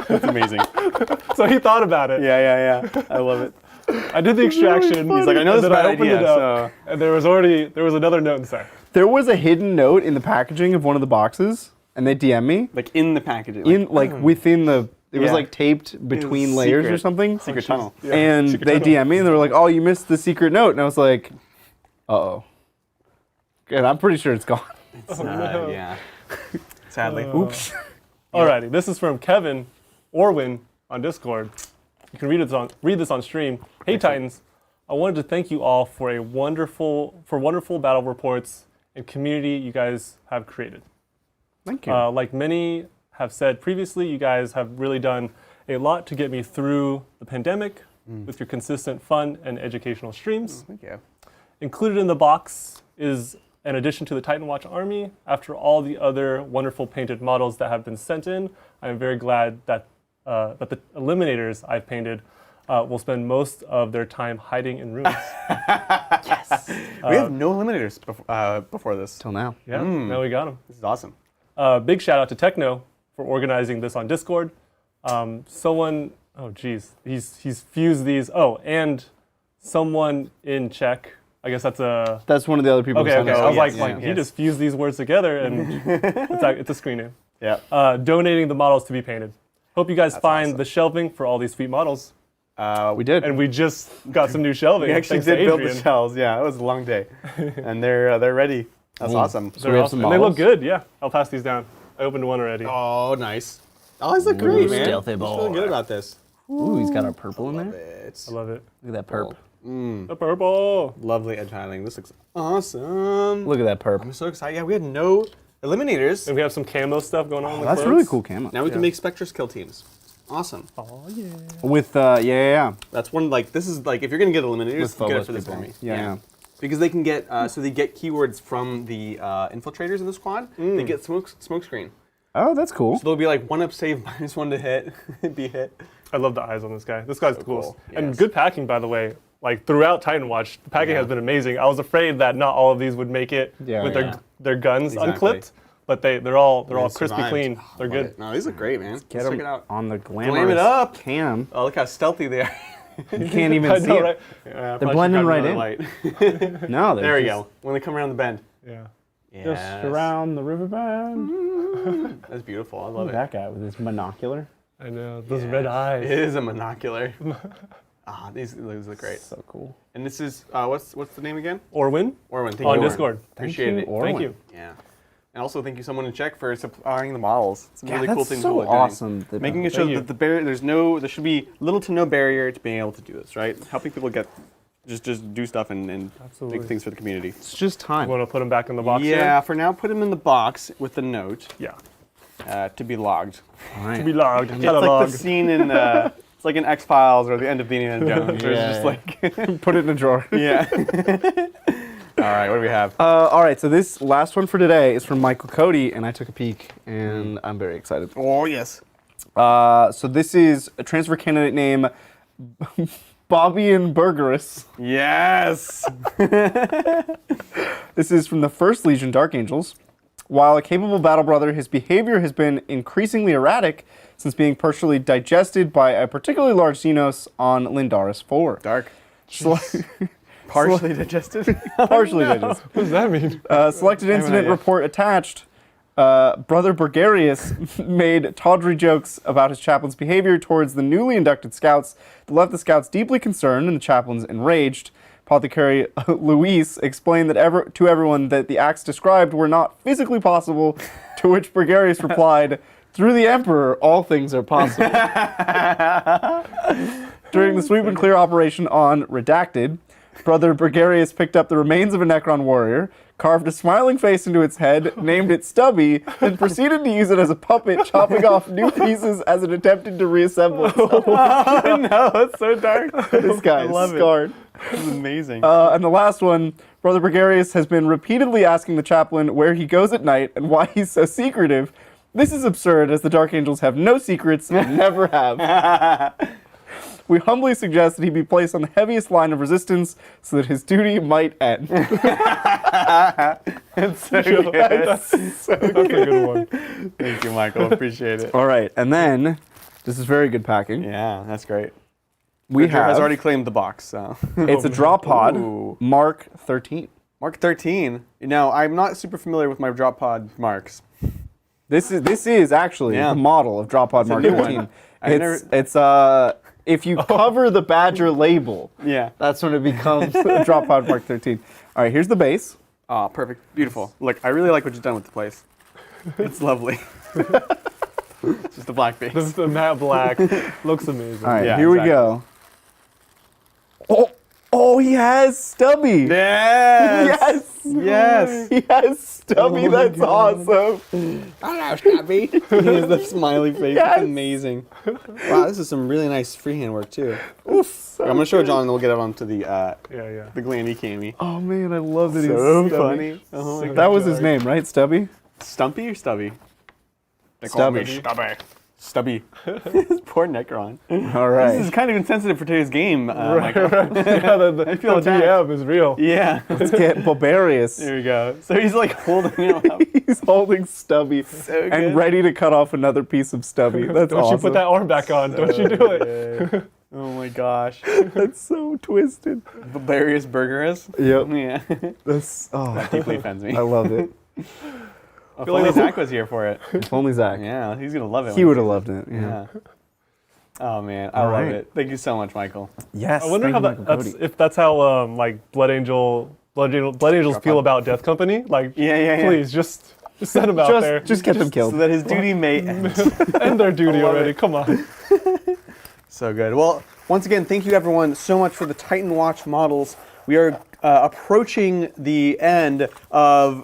That's amazing. So he thought about it. Yeah. I love it. I did the extraction. He's like, I know and this is a then I bad opened idea, it up, and there was another note inside. There was a hidden note in the packaging of one of the boxes, and they DM me. Like in the packaging. In like within the, it was Yeah. like taped between layers or secret. something. Secret tunnel. Yeah, And secret they tunnel. DM me and they were like, "Oh, you missed the secret note," and I was like, "Uh-oh." And I'm pretty sure it's gone. Yeah. Sadly. Oops. Alrighty, this is from Kevin Orwin on Discord. You can read this on stream. Hey Titans, I wanted to thank you all for wonderful battle reports and community you guys have created. Thank you. Like many have said previously, you guys have really done a lot to get me through the pandemic with your consistent fun and educational streams. Thank you. Included in the box is an addition to the Titan Watch army. After all the other wonderful painted models that have been sent in, I am very glad that the Eliminators I've painted will spend most of their time hiding in ruins. We have no eliminators before this. Till now. Yeah, now we got them. This is awesome. Big shout out to Techno for organizing this on Discord. Someone, oh geez, he's fused these. Oh, and someone in Czech. I guess that's a. That's one of the other people. who Okay, sent okay. us I was this. like, yeah. he just fused these words together, and it's a screen name. Yeah. Donating the models to be painted. Hope you guys find awesome. the shelving for all these sweet models. We did. And we just got some new shelving. We actually thanks to did build the Adrian. shells. Yeah, it was a long day, and they're ready. That's awesome. So we have some And they look models. good. Yeah, I'll pass these down. I opened one already. Oh, nice. Oh, these look great, man. stealthy I'm feeling good about this. Ooh, he's got our purple in there. It's I love it. Look at that perp. The purple. lovely edge highlighting. This looks awesome. Look at that perp. I'm so excited. Yeah, we had no eliminators. And we have some camo stuff going on. with That's clothes. really cool camo. Now we can make Spectres kill teams. Awesome. Oh yeah. With yeah. That's one, like, this is, like, if you're going to get eliminators, With get it Phobos for this people. army. Yeah. Because they can get, so they get keywords from the infiltrators in the squad. They get smoke screen. Oh, that's cool. So they'll be like 1-up save, -1 to hit, be hit. I love the eyes on this guy. This guy's the coolest. cool. And Yes. good packing, by the way. Like throughout Titan Watch, the packing has been amazing. I was afraid that not all of these would make it with their guns Exactly. unclipped, but they're all They crispy survived. clean. Oh, They're love good. it. No, these look great, man. Get Let's check him it out. on the glamorous Glam it up. cam. Oh, look how stealthy they are. You can't even I see know, it. right? Yeah, They're blending right in. Light. No, There we go. When they come around the bend. Yeah. Just around the riverbend. That's beautiful. I love Look it. at that guy with his monocular. I know. Those red eyes. It is a monocular. These look great. So cool. And this is what's the name again? Orwin Orwin. Thank on you, Orwin. Discord. Appreciate it. Orwin. Thank you. Yeah. And also thank you someone in Czech for supplying the models. It's a really that's cool thing so people are doing. awesome that- Making it Thank so you. that there should be little to no barrier to being able to do this, right? Helping people just do stuff and Absolutely. make things for the community. It's just time. You want to put them back in the box Yeah, here? for now put them in the box with the note Yeah. to be logged. To be logged. It's Gotta like log. the scene in it's like in X-Files or the end of Beanie and Jones. Where it's just like Put it in a drawer. yeah. All right, what do we have? All right, so this last one for today is from Michael Cody, and I took a peek, and I'm very excited. Oh yes. So this is a transfer candidate name, Bobby and Burgerus. Yes. This is from the 1st Legion Dark Angels. While a capable battle brother, his behavior has been increasingly erratic since being partially digested by a particularly large Xenos on Lindaris 4. Dark. Sele- Partially digested. partially digested. What does that mean? Selected incident idea. report attached. Brother Burgarius made tawdry jokes about his chaplain's behavior towards the newly inducted scouts that left the scouts deeply concerned and the chaplains enraged. Apothecary Luis explained that to everyone that the acts described were not physically possible, to which Burgarius replied, "Through the Emperor, all things are possible." During the sweep and clear operation on Redacted, Brother Burgarius picked up the remains of a Necron warrior, carved a smiling face into its head, named it Stubby, and proceeded to use it as a puppet, chopping off new pieces as it attempted to reassemble itself. Oh no, it's so dark. This guy is love it. scarred. This is amazing. And the last one, Brother Burgarius has been repeatedly asking the chaplain where he goes at night and why he's so secretive. This is absurd, as the Dark Angels have no secrets and never have. We humbly suggest that he be placed on the heaviest line of resistance so that his duty might end. It's so good. That's so That's a good one. Thank you, Michael. Appreciate it. All right, and then, this is very good packing. Yeah, that's great. We Richard has have, already claimed the box, so. it's a draw pod, Ooh. Mark 13. Mark 13. Now, I'm not super familiar with my drop pod marks. This is actually Yeah. the model of drop pod a Mark new one. 13. I never- It's if you cover the Badger label, Yeah. that's when it becomes a drop pod Mark 13. All right, here's the base. Oh, perfect. Beautiful. Look, I really like what you've done with the place. It's lovely. It's just a black base. This is the matte black. Looks amazing. All right, Yeah, here we exactly. go. Oh, he has Stubby. Yes! Yes. Yes! He has Stubby. Oh my That's awesome. Hello, Stubby. He has the smiley face. Yes. It's amazing. Wow, this is some really nice freehand work, too. Oof. I'm going to show John, and then we'll get it onto the Yeah. glammy cami. Oh man, I love that So he's funny. Oh my That was his name, right? Stubby. Stumpy or Stubby? They call me Stubby. Stubby. Poor Necron. All right. This is kind of insensitive for today's game, Michael. Yeah, the feel attacked. DM is real. Yeah. Let's get Barbarius. There we go. So he's like holding him up. He's holding Stubby good. and ready to cut off another piece of Stubby. That's Don't awesome. you put that arm back on. Don't you do it. Oh my gosh. That's so twisted. Barbarius Burgerus. Yep. Yeah. That's Deeply offends me. I love it. If only Zach was here for it. If only Zach. Yeah, he's gonna love it. He when would have sees loved it. Yeah. it. Yeah. Oh man, I All love right. it. Thank you so much, Michael. Yes. I wonder thank how you, Michael that's Cody. if that's how like Blood Angels Drop feel pod. about Death Company. Like, Yeah. please just Just send him out there. Just get them killed. So that his duty may end. End their duty already. Come on. So good. Well, once again, thank you everyone so much for the Titan Watch models. We are approaching the end of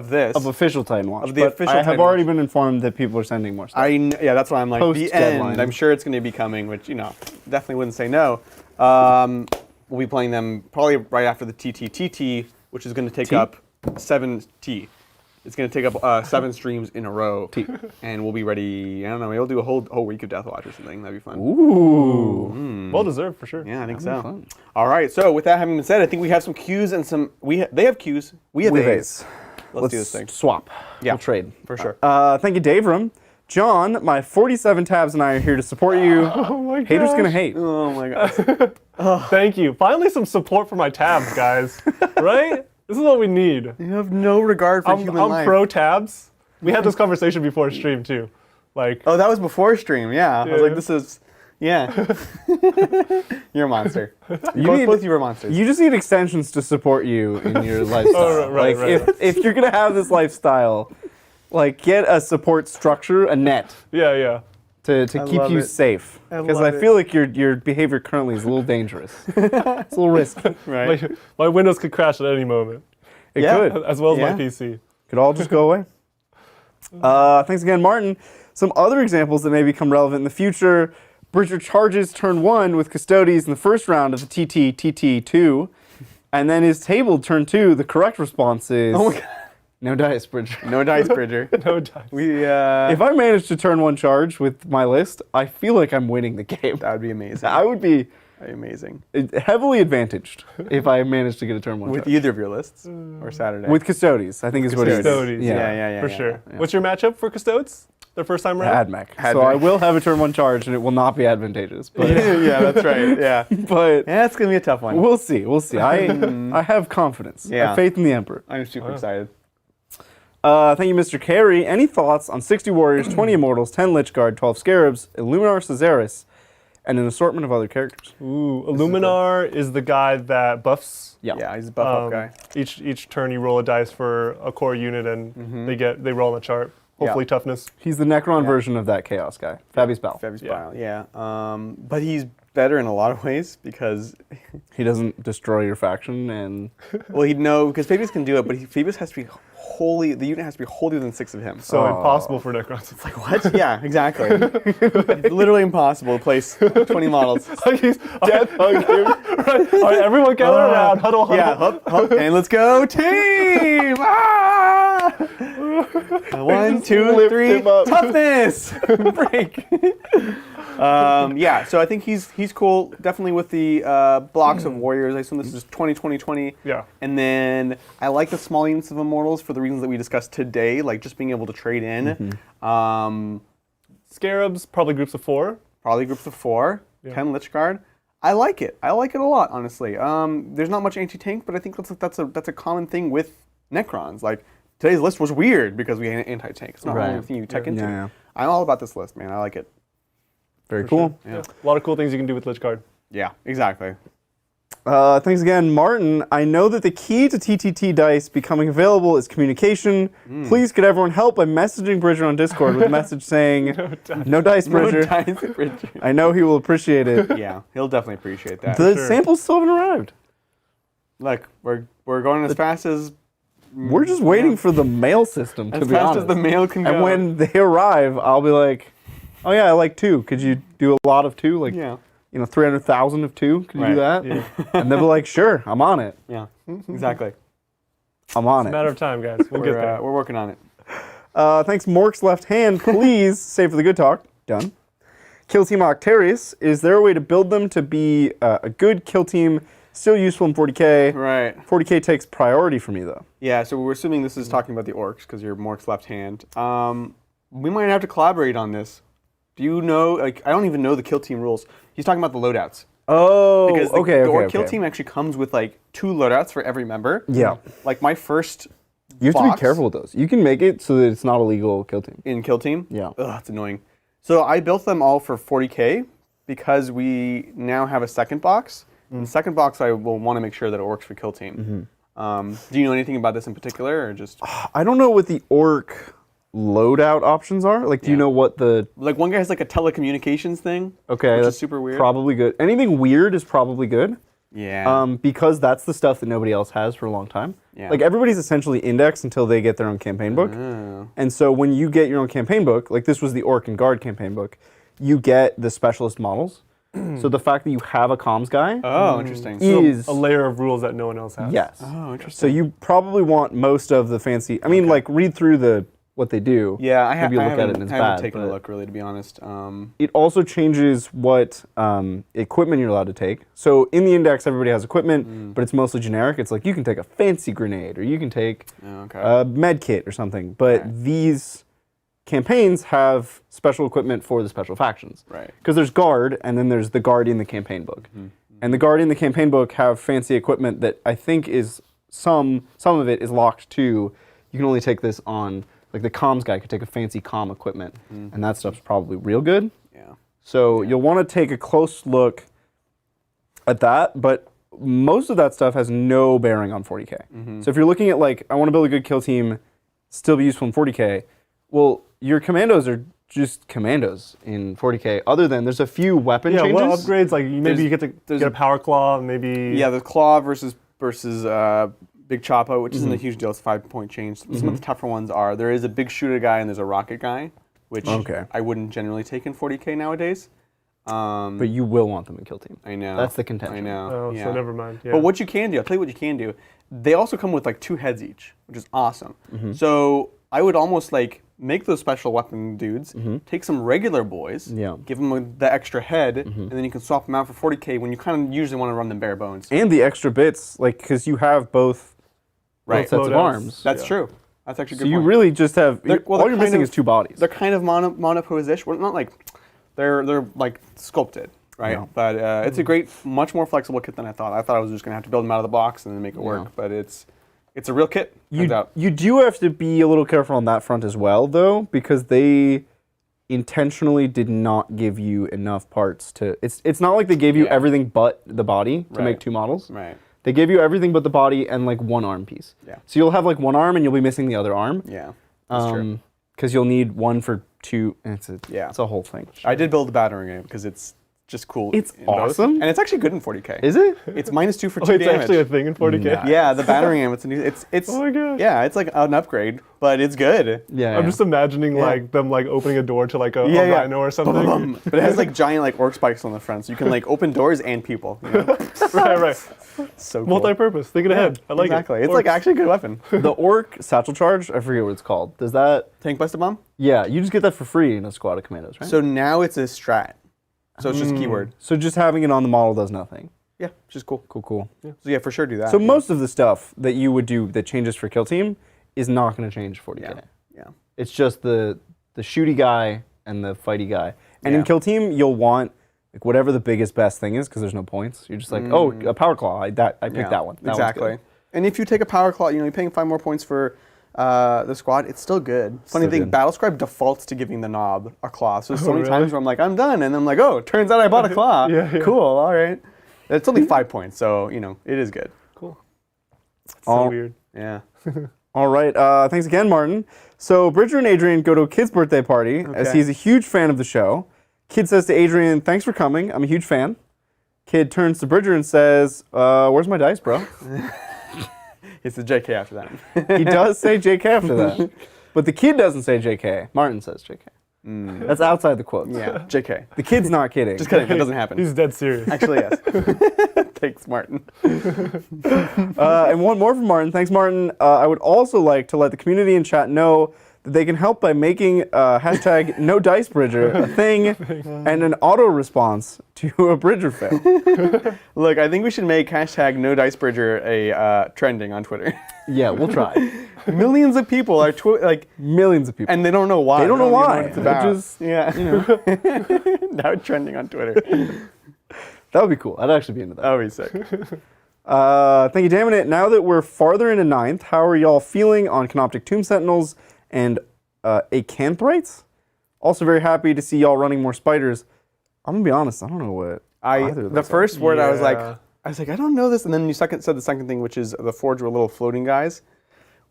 this. Of official Titan Watch. Of the but official I have Titan already Watch. been informed that people are sending more stuff. Yeah, that's why I'm like, the Post-deadline. end. I'm sure it's going to be coming, which, definitely wouldn't say no. We'll be playing them probably right after the TTTT, which is going to take up 7T. It's going to take up 7 streams in a row. And we'll be ready, I don't know, maybe we'll do a whole week of Deathwatch or something. That'd be fun. Ooh. Well deserved for sure. Yeah, I think That'd be so. fun. All right, so with that having been said, I think we have some Qs and some, they have Qs, we have As. Let's do this thing. Swap. Yeah. We'll trade. For sure. Thank you, Davram. John, my 47 tabs and I are here to support you. Oh my god. Haters gonna hate. Oh my gosh. Thank you. Finally some support for my tabs, guys. Right? This is what we need. You have no regard for human I'm life. pro tabs. We had this conversation before stream too. Like, Oh, that was before stream, yeah. I was Yeah. like, this is, yeah. You're a monster. You both, need- both you are monsters. You just need extensions to support you in your lifestyle. Oh, right, like right. if you're gonna have this lifestyle, like get a support structure, a net yeah. to keep love you it. safe. I Because love I feel like your behavior currently is a little dangerous. It's a little risky. right? My Windows could crash at any moment, It Yeah. could. as well as Yeah. my PC. Could all just go away. Thanks again, Martin. Some other examples that may become relevant in the future. Bridger charges turn 1 with Custodes in the first round of the TT-TT2. And then is tabled turn 2. The correct response is Oh my God. no dice, Bridger. No dice, Bridger. No dice. If I manage to turn 1 charge with my list, I feel like I'm winning the game. that would be amazing. I would be That'd be amazing. heavily advantaged if I managed to get a turn 1 With charge. either of your lists, or Saturday. With Custodes, I think is what it is. Custodes, yeah, for yeah, sure. yeah. What's your matchup for Custodes? Their first time around? Admech. So Admech. I will have a turn 1 charge and it will not be advantageous. But, yeah, that's right. Yeah. but Yeah, it's gonna be a tough one. we'll see. We'll see. I have confidence. I Yeah. have faith in the Emperor. I'm super excited. Thank you, Mr. Carey. Any thoughts on 60 Warriors, 20 Immortals, 10 Lich Guard, 12 Scarabs, Illuminar Caesaris, and an assortment of other characters? Ooh, Illuminar is the guy that buffs. Yeah, he's a buff up guy. Each turn you roll a dice for a core unit and they roll on the chart. Hopefully toughness. He's the Necron version of that Chaos guy, Fabius Bal. Fabius Yeah. Bile, yeah. But he's better in a lot of ways because, He doesn't destroy your faction, and well, he'd know, because Fabius can do it, but Fabius has to be wholly, the unit has to be holier than 6 of him. So impossible for Necrons. Like, what? Yeah, exactly. It's literally impossible to place 20 models. Like he's dead. Right. All right, everyone gather around. Huddle, huddle. Yeah, hup, and let's go, team! Ah! 1, 2, Lift 3, him up. toughness! Break. Yeah, so I think he's cool. Definitely with the blocks of warriors. I assume this is 20. Yeah. And then I like the small units of immortals for the reasons that we discussed today, like just being able to trade in. Scarabs, probably groups of 4. Probably groups of 4, 10 Lich Guard. I like it. I like it a lot, honestly. There's not much anti-tank, but I think that's a common thing with Necrons. Like, today's list was weird because we had anti-tank. It's not Right. really anything you tech into. Yeah. I'm all about this list, man. I like it. very cool. Yeah. A lot of cool things you can do with Lich Guard. Yeah, exactly. Thanks again, Martin. I know that the key to TTT dice becoming available is communication. Please could everyone help by messaging Bridger on Discord with a message saying, no dice, Bridger. No dice, Bridger. I know he will appreciate it. Yeah, he'll definitely appreciate that. The sure. samples still haven't arrived. Look, we're going as fast as We're just waiting for the mail system, to as be fast honest. as the mail can go. And when they arrive, I'll be like, oh yeah, I like 2. Could you do a lot of 2? Like, yeah, 300,000 of 2? Could you do Right. that? Yeah. And they'll be like, sure, I'm on it. yeah, exactly. I'm on it. Matter of time, guys. We'll get there. We're working on it. Thanks, Mork's left hand. Please save for the good talk. Done. Kill Team Octarius. Is there a way to build them to be a good kill team, still useful in 40k? Right. 40k takes priority for me, though. Yeah, so we're assuming this is talking about the orcs because you're Mork's left hand. We might have to collaborate on this. Do you know? Like, I don't even know the kill team rules. He's talking about the loadouts. Oh, Because the okay. kill team actually comes with like 2 loadouts for every member. Yeah. Like my first You have to box be careful with those. You can make it so that it's not a legal kill team. in kill team. Yeah. Ugh, it's annoying. So I built them all for 40k because we now have a second box. In the second box, I will want to make sure that it works for kill team. Do you know anything about this in particular, or just I don't know what the orc loadout options are. Like, do you know what the... like one guy has like a telecommunications thing? Okay, which that's is super weird. Probably good. Anything weird is probably good. Yeah. Because that's the stuff that nobody else has for a long time. Yeah. Like, everybody's essentially indexed until they get their own campaign book. Oh. And so when you get your own campaign book, like this was the Orc and Guard campaign book, you get the specialist models. So the fact that you have a comms guy Oh, interesting. is... a layer of rules that no one else has. Yes. Oh, interesting. So you probably want most of the fancy... I mean, like, read through what they do. Yeah, I Maybe you look at it haven't, and it's I haven't bad, taken a but- look, really, to be honest. It also changes what equipment you're allowed to take. So in the index, everybody has equipment, but it's mostly generic. It's like you can take a fancy grenade, or you can take a med kit or something. But these campaigns have special equipment for the special factions. Right. Because there's guard, and then there's the guard in the campaign book. And the guard in the campaign book have fancy equipment that I think is some of it is locked to. You can only take this on. Like the comms guy could take a fancy comm equipment, and that stuff's probably real good. Yeah. So you'll want to take a close look at that, but most of that stuff has no bearing on 40k. So if you're looking at like, I want to build a good kill team, still be useful in 40k, well, your commandos are just commandos in 40k, other than there's a few weapon changes. What upgrades? Like maybe you get to get a power claw, maybe... Yeah, the claw versus Big Choppa, which isn't a huge deal. It's a 5-point change. Some of the tougher ones are, there is a big shooter guy and there's a rocket guy, which I wouldn't generally take in 40k nowadays. But you will want them in kill team. I know. That's the contention. I know. Oh, yeah. so never mind. Yeah. But what you can do, I'll tell you what you can do. They also come with like 2 heads each, which is awesome. So I would almost like make those special weapon dudes, take some regular boys, give them the extra head, and then you can swap them out for 40k when you kind of usually want to run them bare bones. And the extra bits, like, because you have both sets of Loadouts. arms. That's true. That's actually a So good you point. really just have, They're- well, all they're you're missing kind is 2 bodies. They're kind of monopose-ish. Well, not like they're like sculpted, right? Yeah. But it's a great, much more flexible kit than I thought. I thought I was just gonna have to build them out of the box and then make it work. But it's a real kit. Turns out. You do have to be a little careful on that front as well, though, because they intentionally did not give you enough parts to... It's not like they gave you everything but the body to make 2 models. Right. They gave you everything but the body and like 1 arm piece. Yeah. So you'll have like 1 arm and you'll be missing the other arm. Yeah. That's true. Because you'll need 1 for 2. And it's a whole thing. I did build the battering ram because it's just cool. It's in both. awesome. And it's actually good in 40k. Is it? It's -2 for 2 Oh, it's damage. actually a thing in 40k? Yeah, the battering ram. It's Oh my gosh. Yeah, it's like an upgrade, but it's good. Yeah. I'm just imagining like them like opening a door to like a rhino or something. But it has like giant like orc spikes on the front, so you can like open doors and people. You know? right. So cool. Multi-purpose. Thinking ahead. I like exactly. it. It's like actually a good weapon. The orc satchel charge, I forget what it's called. Does that... Tank Buster Bomb? Yeah, you just get that for free in a squad of commandos, right? So now it's a strat. So it's just keyword. So just having it on the model does nothing. Yeah, which is cool. Cool. So yeah, for sure do that. So most of the stuff that you would do that changes for kill team is not going to change 40k. Yeah. It's just the shooty guy and the fighty guy. And in kill team, you'll want like whatever the biggest best thing is because there's no points. You're just like, oh, a power claw. I picked that one. That one's exactly. good. And if you take a power claw, you're paying 5 more points for the squad. It's still good. Funny Still thing, good. Battlescribe defaults to giving the knob a claw. So many really? times where I'm like, I'm done, and I'm like, oh, turns out I bought a claw. Yeah. Cool. All right. It's only 5 points, so it is good. Cool. It's Oh. so weird. Yeah. All right. Thanks again, Martin. So Bridger and Adrian go to a kid's birthday party as Okay. he's a huge fan of the show. Kid says to Adrian, thanks for coming. I'm a huge fan. Kid turns to Bridger and says, where's my dice, bro? It's the JK after that. He does say JK after that. But the kid doesn't say JK. Martin says JK. That's outside the quotes. Yeah. JK. The kid's not kidding. Just kidding. That doesn't happen. He's dead serious. Actually, yes. Thanks, Martin. And one more from Martin. Thanks, Martin. I would also like to let the community in chat know that they can help by making hashtag #NoDiceBridger a thing and an auto response to a Bridger fail. Look, I think we should make hashtag #NoDiceBridger a trending on Twitter. Yeah, we'll try. Millions of people are Millions of people. and they don't know why. They don't know even why. what it's about. They're just, yeah. Now it's trending on Twitter. that would be cool. I'd actually be into that. That would be sick. Thank you, Damn It. Now that we're farther into 9th, how are y'all feeling on Canoptic Tomb Sentinels and Acanthrites? Also very happy to see y'all running more spiders. I'm going to be honest, I don't know what either of The those first word I was like, I was like, I don't know this. And then you said the second thing, which is the Forge were little floating guys,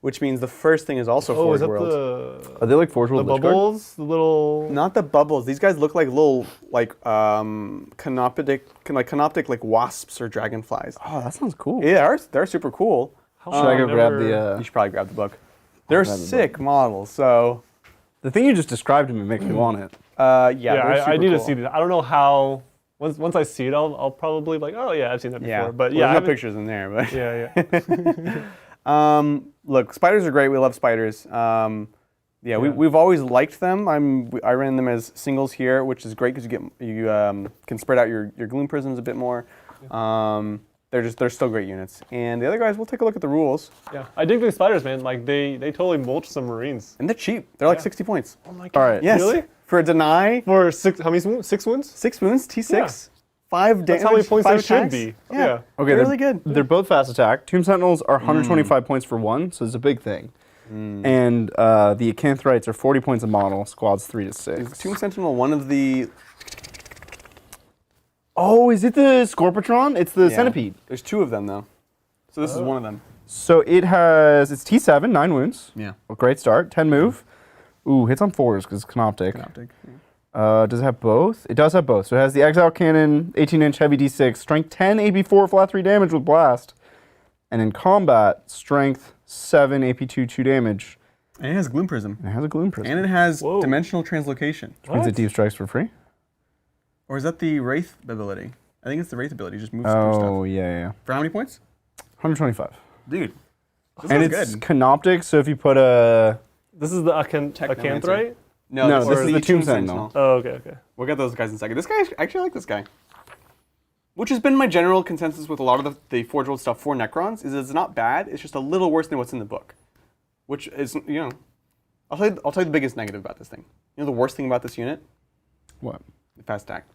which means the first thing is also Forge is that World. Are they like Forge World the Lich Guard? bubbles? The little. Not the bubbles. These guys look like little canoptic like wasps or dragonflies. Oh, that sounds cool. Yeah, they're super cool. Should I go grab the... You should probably grab the book. They're grab the sick models. So The thing you just described to me makes me want it. yeah, I need to cool. see that. I don't know how. Once I see it, I'll probably be like, oh yeah, I've seen that before. Yeah, But well, yeah, there's no pictures in there. But yeah. look, spiders are great. We love spiders. We've always liked them. I ran them as singles here, which is great because you can spread out your gloom prisms a bit more. They're still great units. And the other guys, we'll take a look at the rules. Yeah, I dig these spiders, man. Like they totally mulch some marines. And they're cheap. They're like 60 points. Oh my god. All right. Yes. Really? For a deny, For how many wounds? 6 wounds? 6 wounds, T6, Yeah. 5 damage. That's how many points 5 they should attacks. be. Yeah. Yeah. Okay, They're really good. They're both fast attack. Tomb Sentinels are 125 points for one, so it's a big thing. And the Acanthrites are 40 points a model, squads 3 to 6. Is Tomb Sentinel one of the... Oh, is it the Scorpatron? It's the Yeah. Centipede. There's 2 of them, though. So this is one of them. So it's T7, 9 wounds. Yeah. A great start, 10 move. Ooh, hits on 4s because it's Canoptic. Does it have both? It does have both. So it has the Exile Cannon, 18-inch heavy D6, strength 10, AP4, flat 3 damage with blast. And in combat, strength 7, AP2, 2 damage. And it has Gloom Prism. And it has a Gloom Prism. And it has Whoa. Dimensional Translocation. Which means it deep strikes for free. Or is that the Wraith ability? I think it's the Wraith ability. It just moves through Oh, stuff. yeah. For how many points? 125. Dude. This And sounds it's good. Canoptic, so if you put a... This is the Technomancer. Acanthite? No, this this is is the the Tomb Sentinel. Oh, okay. We'll get those guys in a second. This guy, I actually like this guy. Which has been my general consensus with a lot of the Forge World stuff for Necrons, is it's not bad, it's just a little worse than what's in the book. Which is, I'll tell you the biggest negative about this thing. You know the worst thing about this unit? What? The fast attack.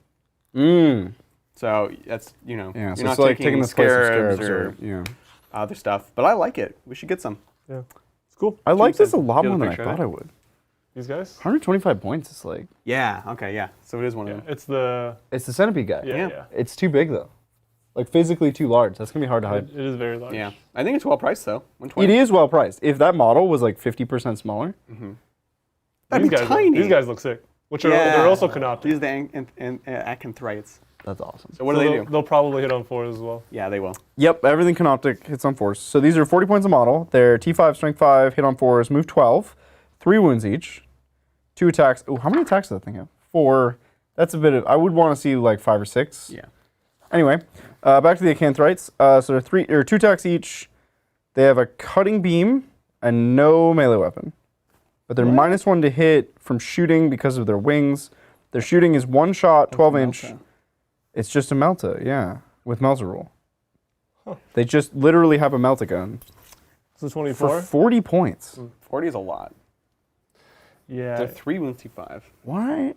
Mmm. So that's, Yeah, you're so not it's like taking taking the place of scarabs scarabs or yeah. other stuff. But I like it. We should get some. Yeah. It's cool. I like this a Sentinel. lot Do you more have a than I picture of thought I would. These guys? 125 points is like... Yeah, okay, yeah. So it is one of Yeah, them. it's the... It's the Centipede guy. Yeah, Yeah. yeah. It's too big, though. Like, physically too large. That's going to be hard to hide. It is very large. Yeah. I think it's well priced, though. It 120. is well priced. If that model was like 50% smaller, That'd be tiny. These guys look sick. Which are Yeah. they're also Canoptic. These are the Acanthrites. that's awesome. So what do they do? They'll probably hit on 4 as well. Yeah, they will. Yep, everything Canoptic hits on 4s. So these are 40 points a model. They're T5, strength 5, hit on 4s, move 12, 3 wounds each, 2 attacks. Oh, how many attacks does that thing have? 4. That's a bit of... I would want to see like 5 or 6. Yeah. Anyway, back to the Acanthrites. So they're 2 attacks each. They have a cutting beam and no melee weapon. But they're -1 to hit from shooting because of their wings. Their shooting is 1 shot, 12-inch. Melta. It's just a Melta, yeah, with Melta rule. They just literally have a Melta gun So for 24? 40 points. 40 is a lot. Yeah. They're 3 wounds T5. Why?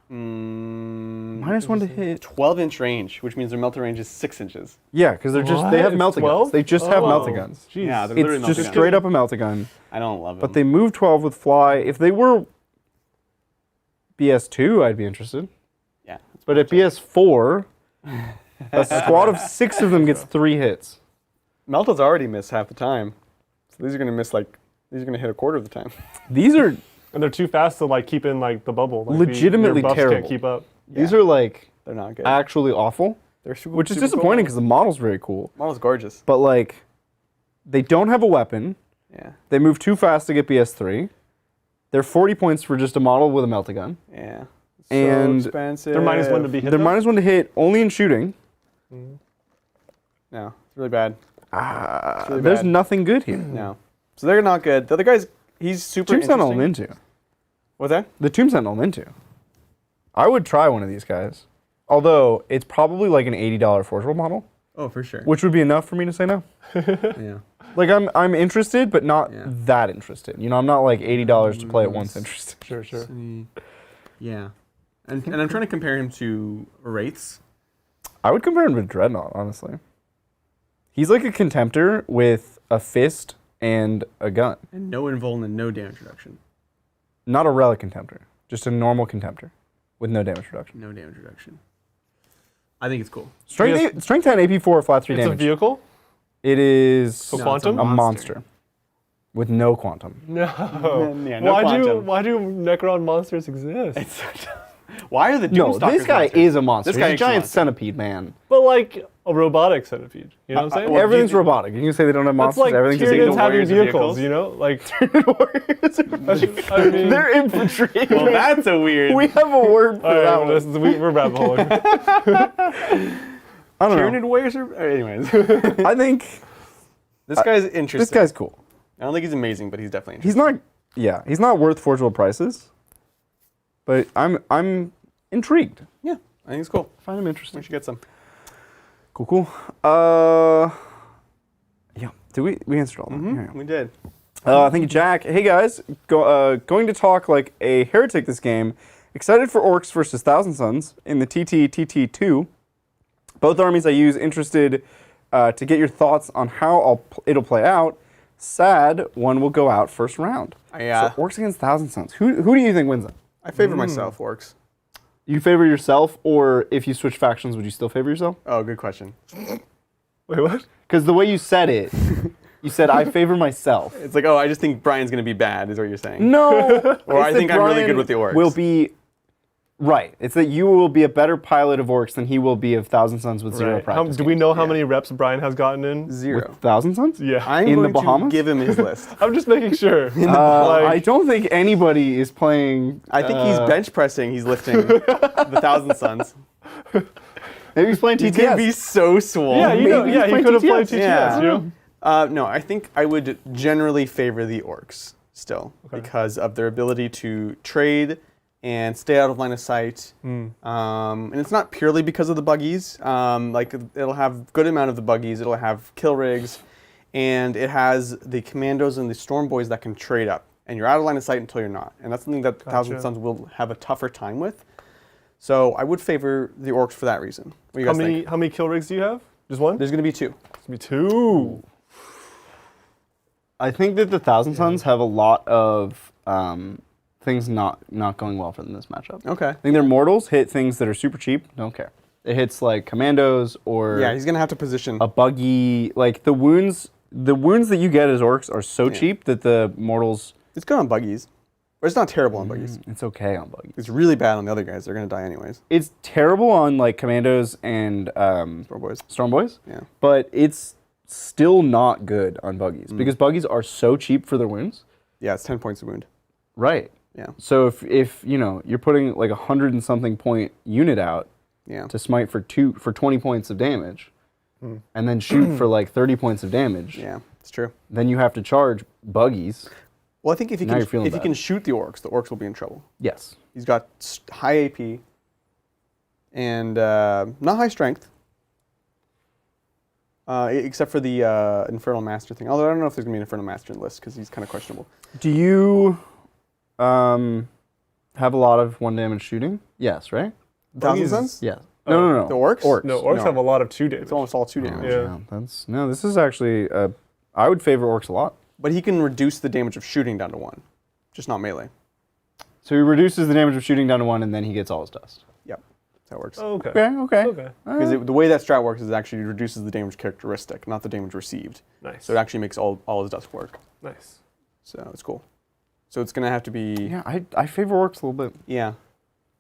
-1 to hit. 12-inch range, which means their melter range is 6 inches. Yeah, because they What? have It's Melta 12? guns. They just have Melta guns. Jeez. Yeah, they're literally It's melter just guns. straight up a Melta gun. I don't love them. But they move 12 with fly. If they were BS2, I'd be interested. Yeah. But at BS4, a squad of 6 of them gets 3 hits. Melta's already miss half the time. So these are going to miss these are going to hit a quarter of the time. These are And they're too fast to like keep in like the bubble. Like, Legitimately their buffs terrible. Can't keep up. these are like They're not good. actually awful, They're super, which is super disappointing because the model's very cool. Cool. Model's gorgeous. But like, they don't have a weapon. Yeah. They move too fast to get BS3. They're 40 points for just a model with a Melta gun. Yeah. So And expensive. They're -1 to be hit. They're though? -1 to hit only in shooting. No, it's really bad. really There's bad. nothing good here. No. So they're not good. The other guy's, he's super Tomb Sentinel I'm interesting. into. What's that? The Tomb Sentinel I'm into. I would try one of these guys. Although, it's probably like an $80 Forge World model, Oh, for sure. which would be enough for me to say no. Yeah. Like, I'm interested, but not Yeah. that interested. You know, I'm not like $80 to play it once interested. Sure, sure. Yeah. And I'm trying to compare him to Wraiths. I would compare him to Dreadnought, honestly. He's like a Contemptor with a fist and a gun. And no invuln and no damage reduction. Not a Relic Contemptor, just a normal Contemptor with no damage reduction. No damage reduction. I think it's cool. Strength 10, AP 4, flat 3 It's damage. a vehicle? It is So quantum? a monster with no quantum. No. Yeah, no quantum. Why do Necron monsters exist? It's so Why are the No, Doomstalkers this guy monsters? is a monster. This guy He's a is a giant monster. centipede, man. But like a robotic centipede. You know what I'm saying? well, Everything's you- robotic. You can say they don't have That's monsters. like Everything's Tyranids the having warriors of vehicles, vehicles? you know? Like, Warriors. I mean, They're infantry. Well, that's a weird. we have a word for all that right, one. Oh. we're rabbit holing. I don't know. Tyranid warriors are. Anyways, I think this guy's interesting. this guy's cool. I don't think he's amazing, but he's definitely interesting. He's not worth forgeable prices, but I'm intrigued. Yeah, I think it's cool. I find him We interesting. should get some. Cool. Yeah. Did we answered all that? Yeah. We did. Thank you, Jack. Hey guys, going to talk like a heretic this game. Excited for Orcs versus Thousand Suns in the TT2. Both armies I use. Interested to get your thoughts on how it'll play out. Sad one will go out first round. Yeah. So Orcs against Thousand Suns. Who do you think wins that? I favor myself, orcs. You favor yourself, or if you switch factions, would you still favor yourself? Oh, good question. Wait, what? Because the way you said it, you said I favor myself. It's like, oh, I just think Brian's gonna be bad, is what you're saying. No. Or I it's think that I'm really Brian good with the orcs. Will be right. It's that you will be a better pilot of orcs than he will be of Thousand Suns with zero Right. practice. Do we know how Yeah. many reps Brian has gotten in? 0. With Thousand Suns? Yeah. I'm In the going Bahamas? to give him his list. I'm just making sure. I don't think anybody is playing. I think he's bench pressing. He's lifting the Thousand Suns. Maybe he's playing He's gonna TTS. be so swole. yeah, you know, Maybe yeah, he's he playing could have played TTS. TTS, Yeah. you know? No, I think I would generally favor the orcs still because of their ability to trade and stay out of line of sight. And it's not purely because of the buggies. Like it'll have good amount of the buggies. It'll have kill rigs, and it has the commandos and the storm boys that can trade up. And you're out of line of sight until you're not. And that's something that Thousand Suns will have a tougher time with. So I would favor the orcs for that reason. What do you guys think? How many kill rigs do you have? Just one? There's going to be 2. It's gonna be 2. I think that the Thousand Suns have a lot of things not going well for them in this matchup. Okay. I think their mortals hit things that are super cheap. Don't care. It hits like commandos or Yeah, he's going to have to position. a buggy. Like the wounds that you get as orcs are so cheap that the mortals. It's good on buggies. Or it's not terrible on buggies. It's okay on buggy. It's really bad on the other guys. They're going to die anyways. It's terrible on like commandos and Poor boys. storm boys. Yeah. But it's still not good on buggies because buggies are so cheap for their wounds. Yeah, it's 10 points a wound. Right. Yeah. So if you know you're putting like 100 and something point unit out Yeah. to smite for 20 points of damage, and then shoot for like 30 points of damage, Yeah, it's true. then you have to charge buggies. Well, I think if he Now can you're feeling if he bad. can shoot the orcs will be in trouble. Yes. He's got high AP and not high strength. Except for the Infernal Master thing. Although I don't know if there's going to be an Infernal Master in the list because he's kind of questionable. Do you have a lot of 1 damage shooting? Yes, right? Thousand Suns? Yes. No. The orcs? Orcs. No, orcs No. have a lot of 2 damage. It's almost all 2 damage. Yeah. This is actually I would favor orcs a lot. But he can reduce the damage of shooting down to 1. Just not melee. So he reduces the damage of shooting down to 1, and then he gets all his dust. Yep. That's how it works. Oh, okay. Okay. Okay. Because the way that strat works is actually it reduces the damage characteristic, not the damage received. Nice. So it actually makes all his dust work. Nice. So it's cool. So it's going to have to be... Yeah, I favor orcs a little bit. Yeah.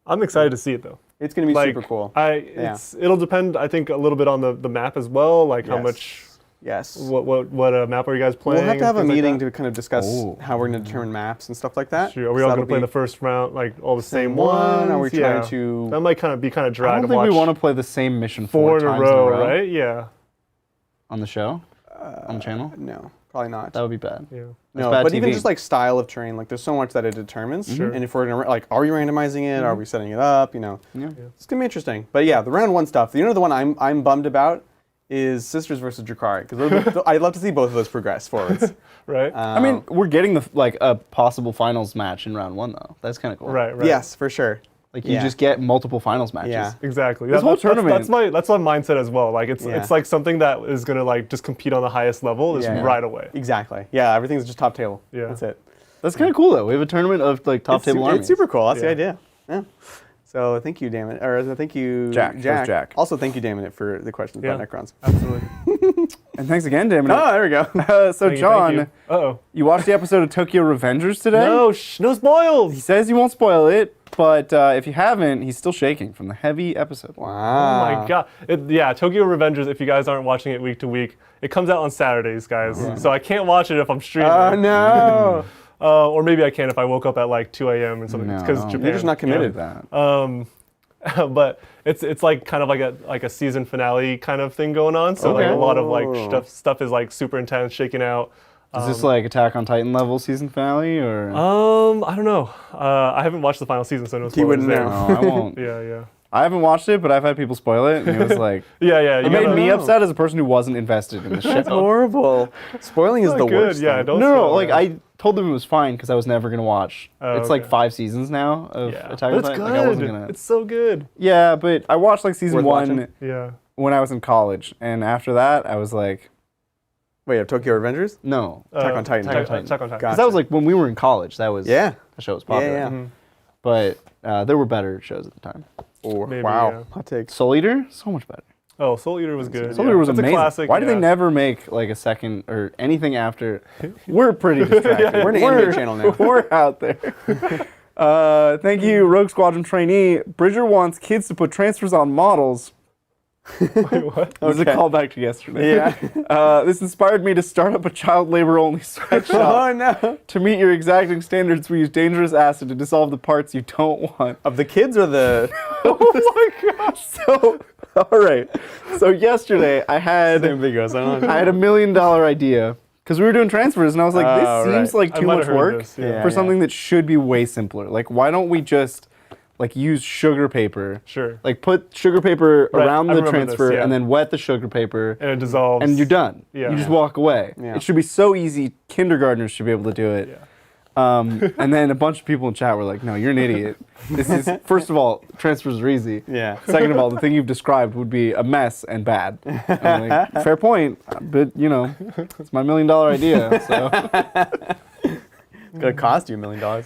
I'm excited to see it though. It's going to be Like, super cool. It'll depend, I think, a little bit on the map as well. Like how Yes. much. Yes. What map are you guys playing? We'll have to have a and things meeting like to kind of discuss Oh. how we're going to determine maps and stuff like that. that? Sure. Are we So all that'll going to play be the first round, like all the same one? ones? Are we trying Yeah. to... That might kind of be dry I don't to think watch we want to play the same mission 4 4 in a times row, right? Yeah. on the show, on the channel. No, probably not. That would be bad. Yeah. No, bad but even TV. just like style of terrain, like there's so much that it determines. Sure. And if we're gonna like, are we randomizing it? Are we setting it up? You know, Yeah. it's gonna be interesting. But yeah, the round 1 stuff. You know, the one I'm bummed about is Sisters versus Drakari because I'd love to see both of those progress forwards. Right. I mean, we're getting a possible finals match in round 1 though. That's kind of cool. right. Right. Yes, for sure. Like you Yeah. just get multiple finals matches. Yeah. Exactly. This whole tournament- That's my mindset as well. Like it's Yeah. like something that is gonna like just compete on the highest level is Yeah. right away. Exactly. Yeah, everything's just top table. Yeah. That's it. That's kind of cool though. We have a tournament of like top It's table armies. It's super cool. That's the Yeah. idea. Yeah. So thank you, damn it. Or thank you, Jack. Jack. Also, thank you, damn it, for the questions about Necrons. Absolutely. And thanks again, damn it. Oh, there we go. So John, you watched the episode of Tokyo Revengers today? No, no spoils. He says he won't spoil it, but if you haven't, he's still shaking from the heavy episode. Wow. Oh my god. Tokyo Revengers, if you guys aren't watching it week to week, it comes out on Saturdays, guys. Yeah. So I can't watch it if I'm streaming. Oh, no. Or maybe I can if I woke up at like 2 a.m. or something. Because Japan. You're just not committed. That. But it's like kind of like a season finale kind of thing going on. So like a lot of like stuff is like super intense, shaking out. Is this like Attack on Titan level season finale or? I don't know. I haven't watched the final season, so no spoilers. He wouldn't know. No, I won't. Yeah. I haven't watched it, but I've had people spoil it, and it was like, it made me upset as a person who wasn't invested in the shit. That's horrible. Spoiling is the worst. Yeah, don't. No, like I told them it was fine because I was never gonna watch. It's like 5 seasons now of Attack on Titan. It's good. Like, I wasn't gonna. It's so good. Yeah, but I watched like season 1 when I was in college, and after that I was like, wait, of Tokyo Revengers? No, Attack on Titan. Attack on Titan. Because that was like when we were in college. That was the show was popular. Yeah. Mm-hmm. But there were better shows at the time. Oh, Maybe, wow. Hot take. Soul Eater, so much better. Oh, Soul Eater was good. Soul Eater was It's amazing. A classic, Why did they never make like a second or anything after? We're pretty distracted. We're an anime channel now. We're out there. Thank you, Rogue Squadron trainee. Bridger wants kids to put transfers on models. Wait, what? This is a callback to yesterday. Yeah. This inspired me to start up a child labor only sweatshop. Oh, no. To meet your exacting standards, we use dangerous acid to dissolve the parts you don't want. Of the kids or the... Oh my god. So, all right. So yesterday I had ambiguous. I had $1 million idea because we were doing transfers and I was like, this seems like too much work for something that should be way simpler. Like, why don't we just like use sugar paper? Sure. Like put sugar paper around the transfer this, and then wet the sugar paper. And it dissolves. And you're done. Yeah. You just walk away. Yeah. It should be so easy. Kindergartners should be able to do it. Yeah. And then a bunch of people in chat were like, no, you're an idiot. This is, first of all, transfers are easy. Yeah. Second of all, the thing you've described would be a mess and bad. And I'm like, fair point, but you know, it's my $1 million idea. So. It's going to cost you $1 million.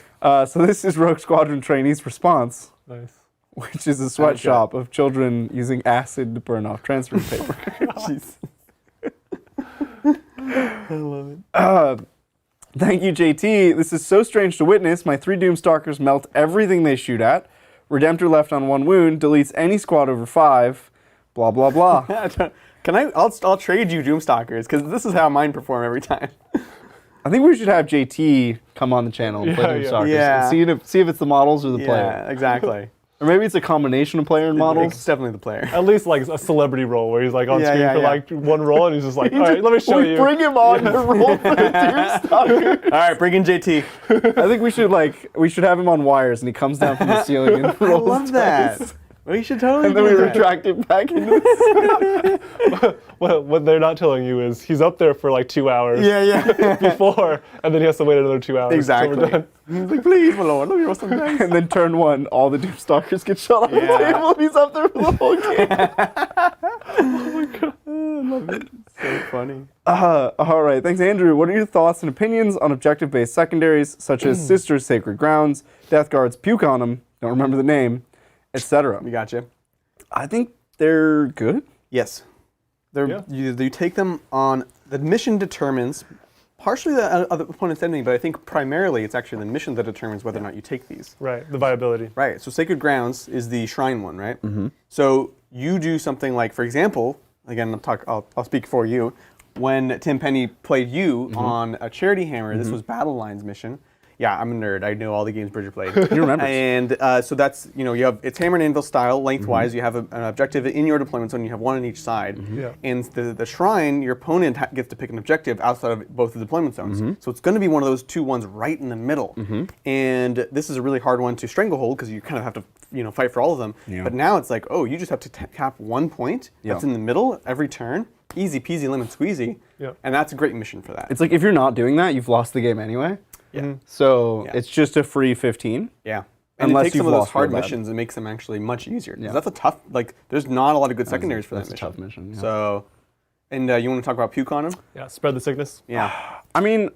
So this is Rogue Squadron trainee's response. Nice. Which is a sweatshop of children using acid to burn off transfer paper. Jeez. I love it. Thank you, JT. This is so strange to witness. My 3 Doomstalkers melt everything they shoot at. Redemptor left on 1 wound. Deletes any squad over 5. Blah, blah, blah. Can I? I'll trade you Doomstalkers because this is how mine perform every time. I think we should have JT come on the channel and play Doomstalkers and see if it's the models or the player. Yeah, exactly. Or maybe it's a combination of player and models. It's definitely the player. At least like a celebrity role where he's like on screen for like 1 role and he's just like, all right, let me show you. Bring him on to roll for the Doomstalker. All right, bring in JT. I think we should have him on wires and he comes down from the ceiling and rolls. I love that. We should totally and then we retract it back into the ceiling. Well, what they're not telling you is he's up there for like 2 hours before, and then he has to wait another 2 hours. Exactly. So we're done. He's like, please, my lord, let me roll some dice. And then turn 1, all the Doomstalkers get shot off the table and he's up there for the whole game. Oh my god. I love it. So funny. All right, thanks, Andrew. What are your thoughts and opinions on objective-based secondaries such as Sisters, Sacred Grounds, Death Guards, Puke on 'em, don't remember the name, etc.? We got you. I think they're good. Yes. You take them on, the mission determines, partially the other opponent's ending, but I think primarily it's actually the mission that determines whether or not you take these. Right, the viability. Right, so Sacred Grounds is the shrine one, right? Mm-hmm. So you do something like, for example, again, I'll speak for you, when Tim Penny played you on a Charity Hammer, this was Battle Lines mission. Yeah, I'm a nerd. I know all the games Bridger played. You remember. And so that's, you have, it's hammer and anvil style, lengthwise. You have an objective in your deployment zone. You have 1 on each side. Yeah. And the shrine, your opponent gets to pick an objective outside of both the deployment zones. So it's going to be one of those 2 ones right in the middle. And this is a really hard one to stranglehold because you kind of have to, fight for all of them. Yeah. But now it's like, oh, you just have to tap 1 point that's in the middle every turn. Easy peasy lemon squeezy. Yeah. And that's a great mission for that. It's like if you're not doing that, you've lost the game anyway. Yeah. So it's just a free 15. Yeah. And Unless it takes you've some of those lost hard real bad. missions and makes them actually much easier. Yeah. That's a tough, there's not a lot of good secondaries for that mission. That's a tough mission. Yeah. So, and you want to talk about Puke on him? Yeah, spread the sickness. Yeah. I mean,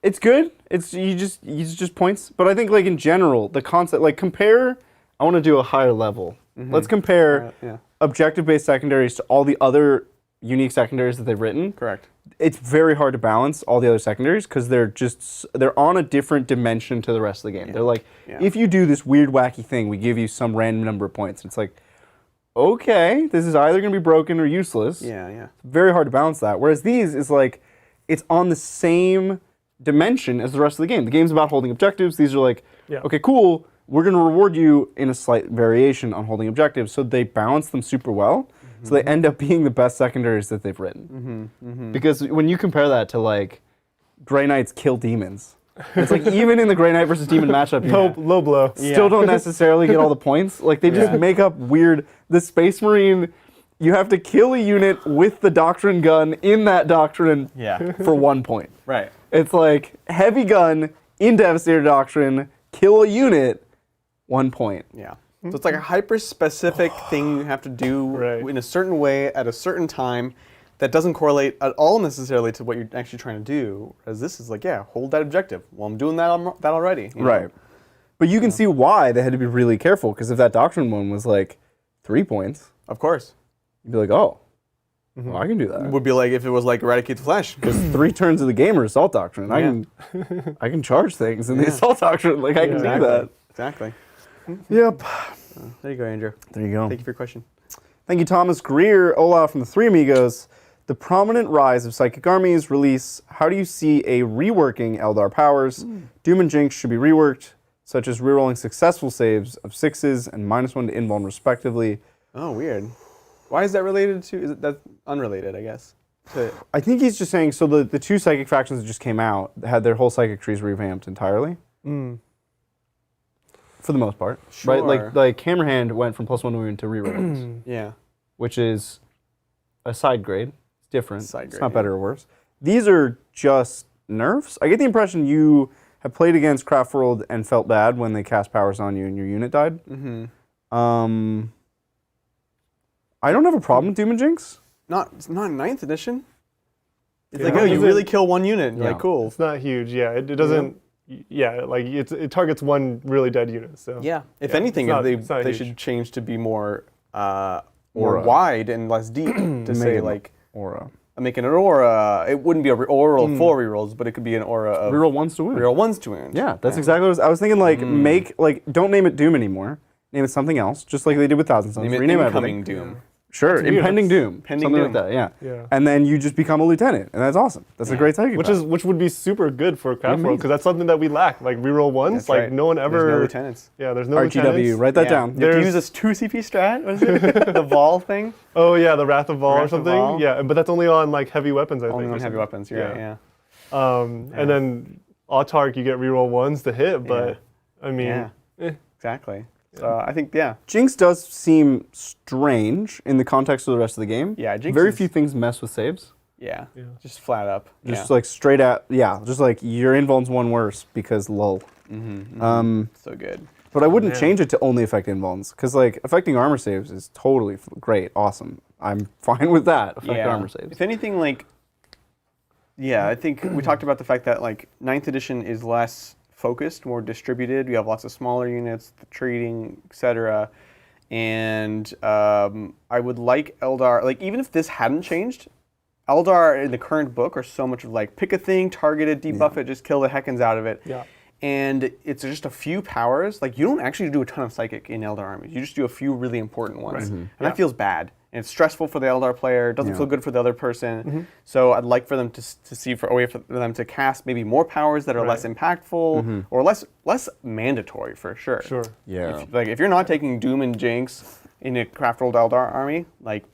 it's good. It's you just points. But I think in general, the concept, compare I want to do a higher level. Let's compare objective-based secondaries to all the other unique secondaries that they've written. Correct. It's very hard to balance all the other secondaries because they're on a different dimension to the rest of the game. Yeah. They're like, if you do this weird, wacky thing, we give you some random number of points. It's like, okay, this is either going to be broken or useless. Yeah. It's very hard to balance that. Whereas these is like, it's on the same dimension as the rest of the game. The game's about holding objectives. These are like, okay, cool. We're going to reward you in a slight variation on holding objectives. So they balance them super well. So they end up being the best secondaries that they've written. Because when you compare that to like Grey Knights kill demons, it's like even in the Grey Knight versus Demon matchup, low blow. Still don't necessarily get all the points. Like they just make up weird. The Space Marine, you have to kill a unit with the Doctrine gun in that Doctrine for 1 point. Right. It's like heavy gun in Devastator Doctrine, kill a unit, 1 point. Yeah. So it's like a hyper-specific thing you have to do in a certain way at a certain time that doesn't correlate at all necessarily to what you're actually trying to do. Whereas this is like, hold that objective. Well, I'm doing that already. You know? Right. But you can see why they had to be really careful, because if that Doctrine one was like 3 points, of course, you'd be like, oh, well, I can do that. It would be like if it was like Eradicate the Flesh. Because 3 turns of the game are Assault Doctrine. I can charge things in the Assault Doctrine. Like I can do that. Exactly. Yep. There you go, Andrew. There you go. Thank you for your question. Thank you, Thomas Greer. Hola from the Three Amigos. The prominent rise of psychic armies release. How do you see a reworking Eldar powers? Doom and Jinx should be reworked, such as rerolling successful saves of 6s and -1 to invuln respectively. Oh, weird. Why is that related to? That's unrelated, I guess. I think he's just saying, so the 2 psychic factions that just came out had their whole psychic trees revamped entirely. For the most part. Sure. Right? Like Hammerhand went from +1 to wound to rerolls. Yeah. Which is a side grade. It's different. It's not better or worse. These are just nerfs. I get the impression you have played against Craftworld and felt bad when they cast powers on you and your unit died. I don't have a problem with Doom and Jinx. Not 9th edition. It's like, you really kill one unit. You're like, cool. It's not huge. Yeah, it doesn't. Like it targets one really dead unit. So if anything, they should change to be more wide and less deep to say like aura. Make an aura. It wouldn't be a aura of 4 rerolls, but it could be an aura of reroll 1s to win. Reroll 1s to win. Yeah, that's exactly what I was thinking. Like don't name it Doom anymore. Name it something else, just like they did with Thousand Suns. Rename everything Doom. Sure, impending doom, something like that. Yeah, and then you just become a lieutenant, and that's awesome. That's a great psychic. Which would be super good for Craftworld, because that's something that we lack. Like reroll 1s, that's like no one ever. There's no lieutenants. Yeah, there's no RGW. lieutenants. Write that down. You have to use this 2 CP strat. What is it? The Vol thing. Oh yeah, the Wrath of Vol or something. Yeah, but that's only on like heavy weapons. I think. Only on heavy weapons. Yeah. And then Autark, you get reroll 1s to hit, but I mean, exactly. So I think, Jinx does seem strange in the context of the rest of the game. Yeah, Jinx Very few things mess with saves. Yeah, just flat up. Just like straight out, just like your invuln's 1 worse because lull. So good. But I wouldn't change it to only affect invulns, because like affecting armor saves is totally great, awesome. I'm fine with that, affect armor saves. If anything, like, I think we talked about the fact that like 9th edition is less focused, more distributed. We have lots of smaller units, the trading, etc. And I would like Eldar, like even if this hadn't changed, Eldar in the current book are so much of like pick a thing, target it, debuff it, just kill the heckins out of it. Yeah. And it's just a few powers. Like you don't actually do a ton of psychic in Eldar armies. You just do a few really important ones. And that feels bad. And it's stressful for the Eldar player. It doesn't feel good for the other person. So I'd like for them to see a way for them to cast maybe more powers that are less impactful or less mandatory for sure. Sure. Yeah. If you're not taking Doom and Jinx in a Craftworld Eldar army, like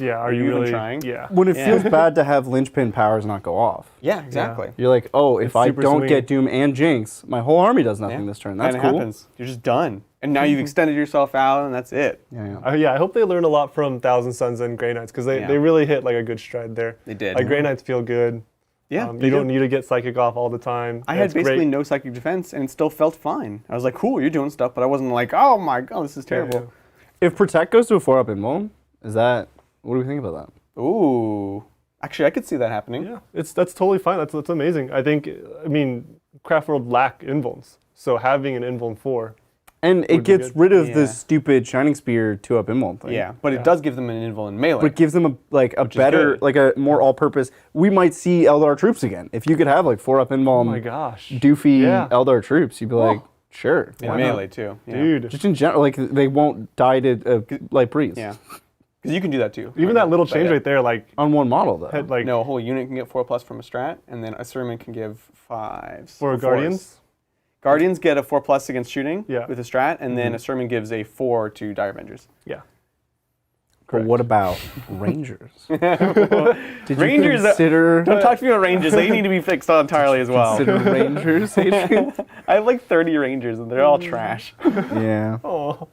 are you even really trying? Yeah. When it feels bad to have linchpin powers not go off. Yeah, exactly. You're like, oh, if I don't swing. get Doom and Jinx, my whole army does nothing this turn. That's and cool. it happens. You're just done. And now you've extended yourself out, and that's it. I hope they learn a lot from Thousand Suns and Grey Knights, because they really hit like a good stride there. They did. Like Grey Knights feel good. Yeah. You don't need to get psychic off all the time. I had basically no psychic defense, and it still felt fine. I was like, cool, you're doing stuff, but I wasn't like, oh my god, this is terrible. If Protect goes to a 4-up invuln, what do we think about that? Ooh. Actually, I could see that happening. Yeah, that's totally fine. That's amazing. I mean, Craftworld lack invulns, so having an invuln 4 And it Would be gets good. rid of Yeah. the stupid Shining Spear 2-up invuln thing. Yeah, but it does give them an invuln in melee. But it gives them a better, good. like a more all-purpose. We might see Eldar troops again. If you could have like 4-up invuln, Oh my gosh. doofy Yeah. Eldar troops, you'd be like, sure, in why melee not? too. Yeah. Dude. Just in general, like they won't die to light breeze. Yeah. Because you can do that too. Even that little change yeah. right there, like, On one model though. had, like No, a whole unit can get 4+ from a strat, and then a Sermon can give 5s. for or 4s. Guardians. Guardians get a 4+ against shooting Yeah. with a strat, and then a Sermon gives a 4 to Dire Avengers. Yeah. But what about Rangers? Did Rangers, you consider, Don't talk to me about Rangers. They need to be fixed entirely as well. consider Rangers, Adrian? I have like 30 Rangers, and they're all trash. Yeah, Oh,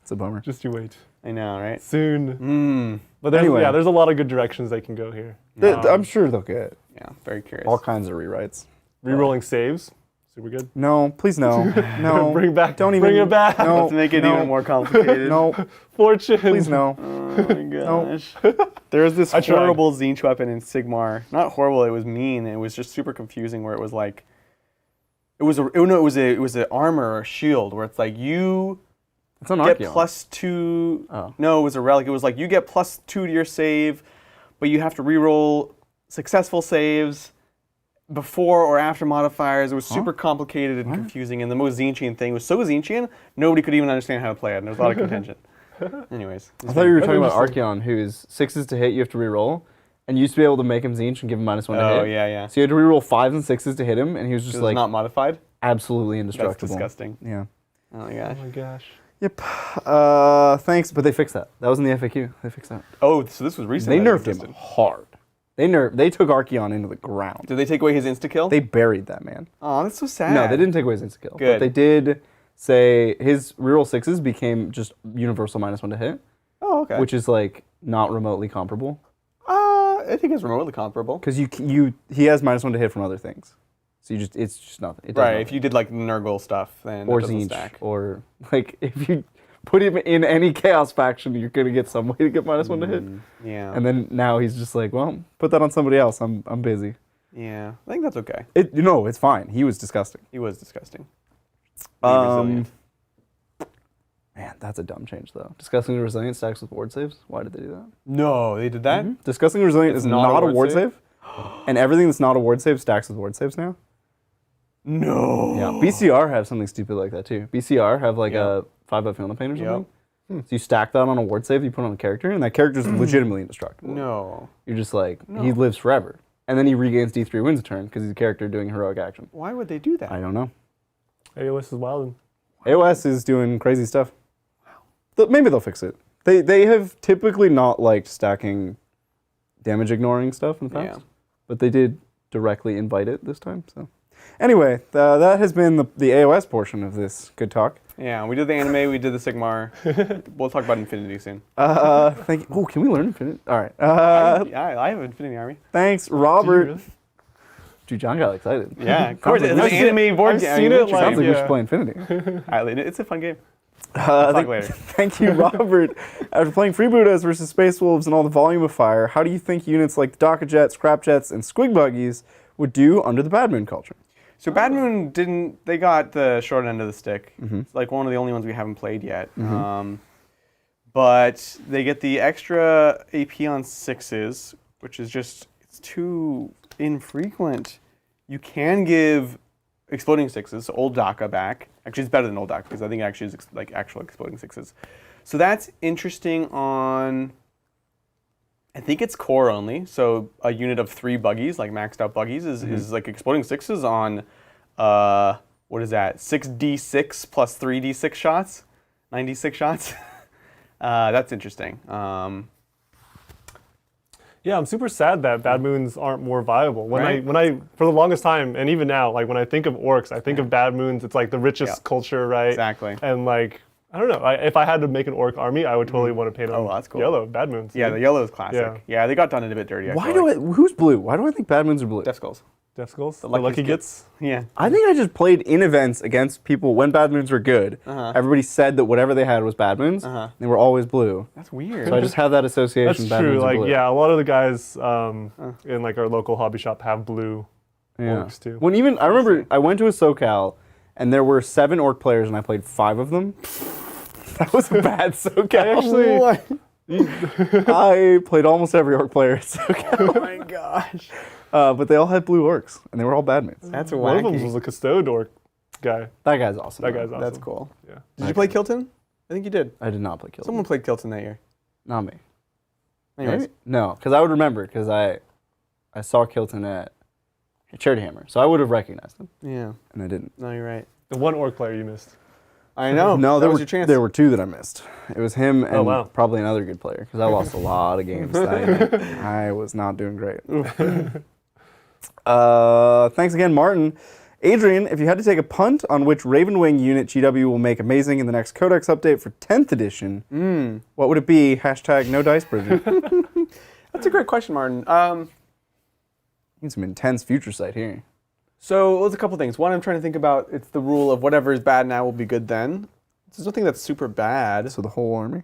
it's a bummer. just you wait. I know, right? Soon. But there's, Anyway. yeah, there's a lot of good directions they can go here. I'm sure they'll get Yeah, very curious. all kinds of rewrites. Rerolling saves, super good. No, please no. No. Bring back, Don't bring even- it back. No. Let's make it even more complicated. No, Fortune. please no. Oh my gosh. There was this I tried. horrible Zinch weapon in Sigmar. Not horrible, it was mean. It was just super confusing where it was like it was a armor or a shield where it's like you It's an get Archeon. +2. Oh. No, it was a relic. It was like you get +2 to your save, but you have to reroll successful saves before or after modifiers. It was super complicated and confusing, and the most Zinchian thing was so Zinchian, nobody could even understand how to play it, and there was a lot of contention. Anyways. I thought you were That's talking about interesting. Archeon, who's 6s to hit, you have to reroll. And you used to be able to make him Zinch and give him -1 to Oh, hit. yeah. So you had to reroll 5s and 6s to hit him, and he was just It's like not modified? absolutely That's indestructible. disgusting. Yeah. Oh my gosh. Oh my gosh. Yep. Thanks, but they fixed that. That was in the FAQ. They fixed that. Oh, so this was recent. They that it nerfed him existed. hard. They took Archeon into the ground. Did they take away his insta-kill? They buried that man. Oh, that's so sad. No, they didn't take away his insta kill. But Good. they did say his reroll 6s became just universal -1 to hit, Oh, okay. which is like not remotely comparable. I think it's remotely comparable. Because he has -1 to hit from other things. So it's just nothing. It does Right, nothing. if you did like Nurgle stuff, then or it doesn't Zinch, stack. or like if you put him in any chaos faction, you're gonna get some way to get -1 to hit. Yeah. And then now he's just like, well, put that on somebody else. I'm busy. Yeah, I think that's okay. It's fine. He was disgusting. He was disgusting. Being resilient. Man, that's a dumb change though. Disgustingly resilient stacks with ward saves. Why did they do that? No, they did that? Disgustingly resilient It's is not not a a ward ward save. And everything that's not a ward save stacks with ward saves now. No. Yeah. BCR have something stupid like that too. BCR have like Yeah. a 5-up Field of Pain or Yep. something. So you stack that on a ward save you put on a character, and that character's legitimately indestructible. No. You're just like, he lives forever. And then he regains D3 wins a turn because he's a character doing heroic action. Why would they do that? I don't know. AOS is wild. AOS is doing crazy stuff. Maybe they'll fix it. They have typically not liked stacking damage ignoring stuff in the past. Yeah. But they did directly invite it this time. So anyway, that has been the AOS portion of this good talk. Yeah, we did the anime, we did the Sigmar. We'll talk about Infinity soon. Thank you. Oh, can we learn Infinite? All right. Yeah, I have Infinity Army. Thanks, Robert. Dude, John got excited. Yeah, of course. It's an I've seen- anime board I've game. seen it, Sounds like we Yeah. should play Infinity. It's a fun game. Talk later. Thank you, Robert. After playing Freebooters versus Space Wolves and all the volume of fire, how do you think units like the Docker Jets, Scrap Jets, and Squig Buggies would do under the Bad Moon culture? So Bad Moon they got the short end of the stick. It's like one of the only ones we haven't played yet. But they get the extra AP on 6s, which is just, it's too infrequent. You can give exploding 6s, so old Daka back. Actually, it's better than old Daka because I think it actually is like actual exploding 6s. So that's interesting on, I think it's core only. So a unit of 3 buggies, like maxed out buggies, is like exploding 6s on, what is that? 6d6 plus 3d6 shots, 96 shots. That's interesting. Yeah, I'm super sad that Bad Moons aren't more viable. When Right. I for the longest time, and even now, like when I think of orcs, I think of Bad Moons. It's like the richest Yeah. culture, right? Exactly. And like, I don't know. If I had to make an orc army, I would totally want to paint on that's cool. yellow Bad Moons. Yeah, the yellow is classic. Yeah. Yeah, they got done a bit dirty. Who's blue? Why do I think Bad Moons are blue? Death Skulls. Death Skulls, the lucky lucky gets. gets. Yeah. I think I just played in events against people when Bad Moons were good. Everybody said that whatever they had was Bad Moons. They were always blue. That's weird. So I just have that association. That's Bad true. Moons are Like, blue. yeah, a lot of the guys in like our local hobby shop have blue Yeah. orcs too. When I remember I went to a SoCal and there were 7 orc players, and I played 5 of them. That was a bad SoCal. I played almost every orc player at SoCal. Oh my gosh. But they all had blue orcs, and they were all bad mates. That's wacky. One of them was a custode orc guy. That guy's awesome. That guy's awesome. That's cool. Yeah. Did you play Kilton? I think you did. I did not play Kilton. Someone played Kilton that year. Not me. Anyways. Maybe? No, because I would remember, because I saw Kilton at Charity Hammer, so I would have recognized him, Yeah. and I didn't. No, you're right. The one orc player you missed. I know. No, that there was were your chance. There were 2 that I missed. It was him and wow. probably another good player, because I lost a lot of games that night. I was not doing great. Thanks again, Martin. Adrian, if you had to take a punt on which Ravenwing unit GW will make amazing in the next Codex update for 10th edition, what would it be? Hashtag no dice Bridget. That's a great question, Martin. Need some intense future sight here. So there's a couple things. One, I'm trying to think about, it's the rule of whatever is bad now will be good then. There's nothing that's super bad. So the whole army?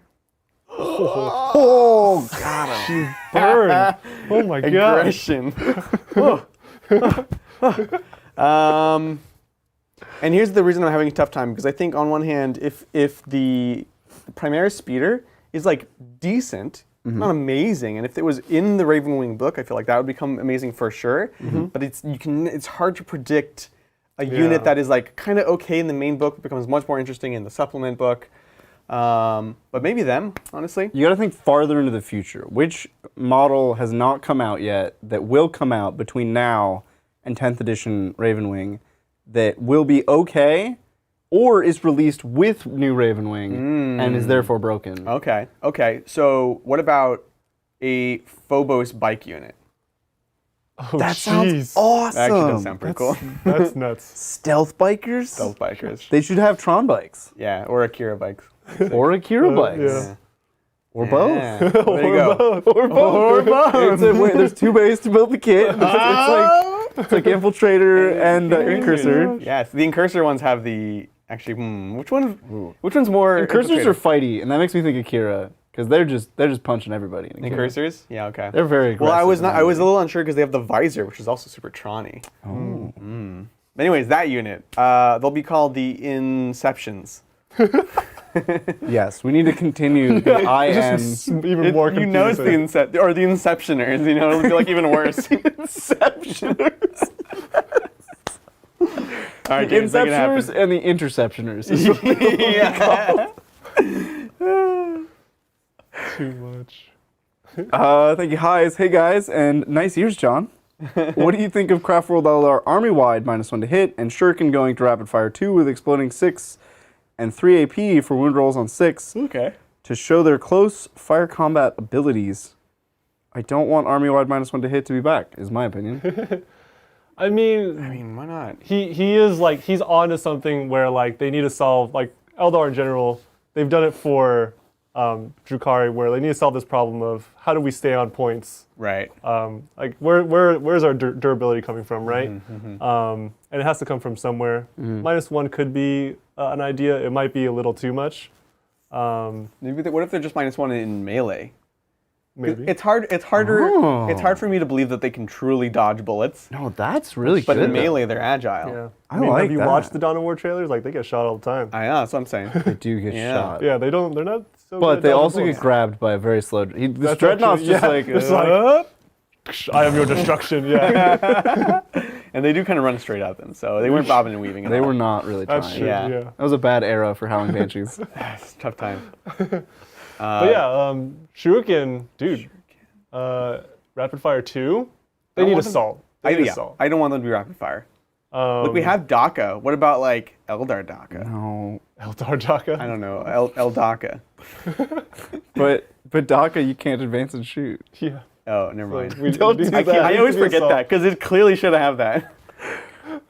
Oh, got him. Burn. Oh my god. Aggression. And here's the reason I'm having a tough time, because I think on one hand, if the Primaris Speeder is like decent, not amazing, and if it was in the Ravenwing book, I feel like that would become amazing for sure. But it's hard to predict a unit that is like kind of okay in the main book, becomes much more interesting in the supplement book. But maybe them, honestly. You got to think farther into the future. Which model has not come out yet that will come out between now and 10th edition Ravenwing that will be okay, or is released with new Ravenwing and is therefore broken? Okay. So what about a Phobos bike unit? Oh, That sounds awesome. That actually does sound pretty cool. That's nuts. Stealth bikers? Stealth bikers. They should have Tron bikes. Yeah, or Akira bikes. Or Akira bikes. yeah. Or both. Yeah. There you go. Or both. There's 2 ways to build the kit. It's like Infiltrator and Incursor. Yes, the Incursor ones have the which one's more Incursors are fighty, and that makes me think Akira, because they're just punching everybody. In Akira. Incursors? Yeah, okay. They're very aggressive. Well, I was a little unsure because they have the visor, which is also super Tron-y. Oh. Anyways, that unit, they'll be called the Inceptions. Yes, we need to continue the IM. Even more You know it's the Inceptioners, you know, it'll be like even worse. Inceptioners. All right, James, make it happen. Inceptioners and the Interceptioners. Is what Yeah. too much. Thank you, highs. Hey guys, and nice ears, John. What do you think of Craftworld LR army-wide -1 to hit, and Shuriken going to Rapid Fire 2 with exploding 6 and 3 AP for wound rolls on 6 Okay. to show their close fire combat abilities? I don't want army-wide -1 to hit to be back, is my opinion. I mean, Why not? he is like, he's on to something where like they need to solve, like Eldar in general, they've done it for Drukhari, where they need to solve this problem of how do we stay on points. Right. Like where's our durability coming from, right? And it has to come from somewhere. -1 could be an idea. It might be a little too much. Maybe what if they're just -1 in melee? Maybe. It's harder. Oh. It's hard for me to believe that they can truly dodge bullets. No, that's really But good. in melee, they're agile. Yeah. I mean, like have you that. watched the Dawn of War trailers? Like they get shot all the time. I know. That's what I'm saying. They do get Yeah. shot. Yeah, they're not so good But at they dodging also bullets. get grabbed by a very slow... The That's Dreadnought's actually- just yeah, like... it's I am your destruction, yeah. And they do kind of run straight at them, so they weren't bobbing and weaving. They were not really trying. That's true, Yeah. yeah. That was a bad era for Howling Banshees. It's a tough time. But yeah, Shuriken, dude, Rapid Fire 2, they need want them- assault. They need assault. I don't want them to be rapid fire. Look, we have DACA. What about like Eldar DACA? No. Eldar Daka. I don't know. El DACA. But DACA, you can't advance and shoot. Yeah. Oh, never mind. We Don't need do that. that. I Needs always to be forget assault. that because it clearly should have that.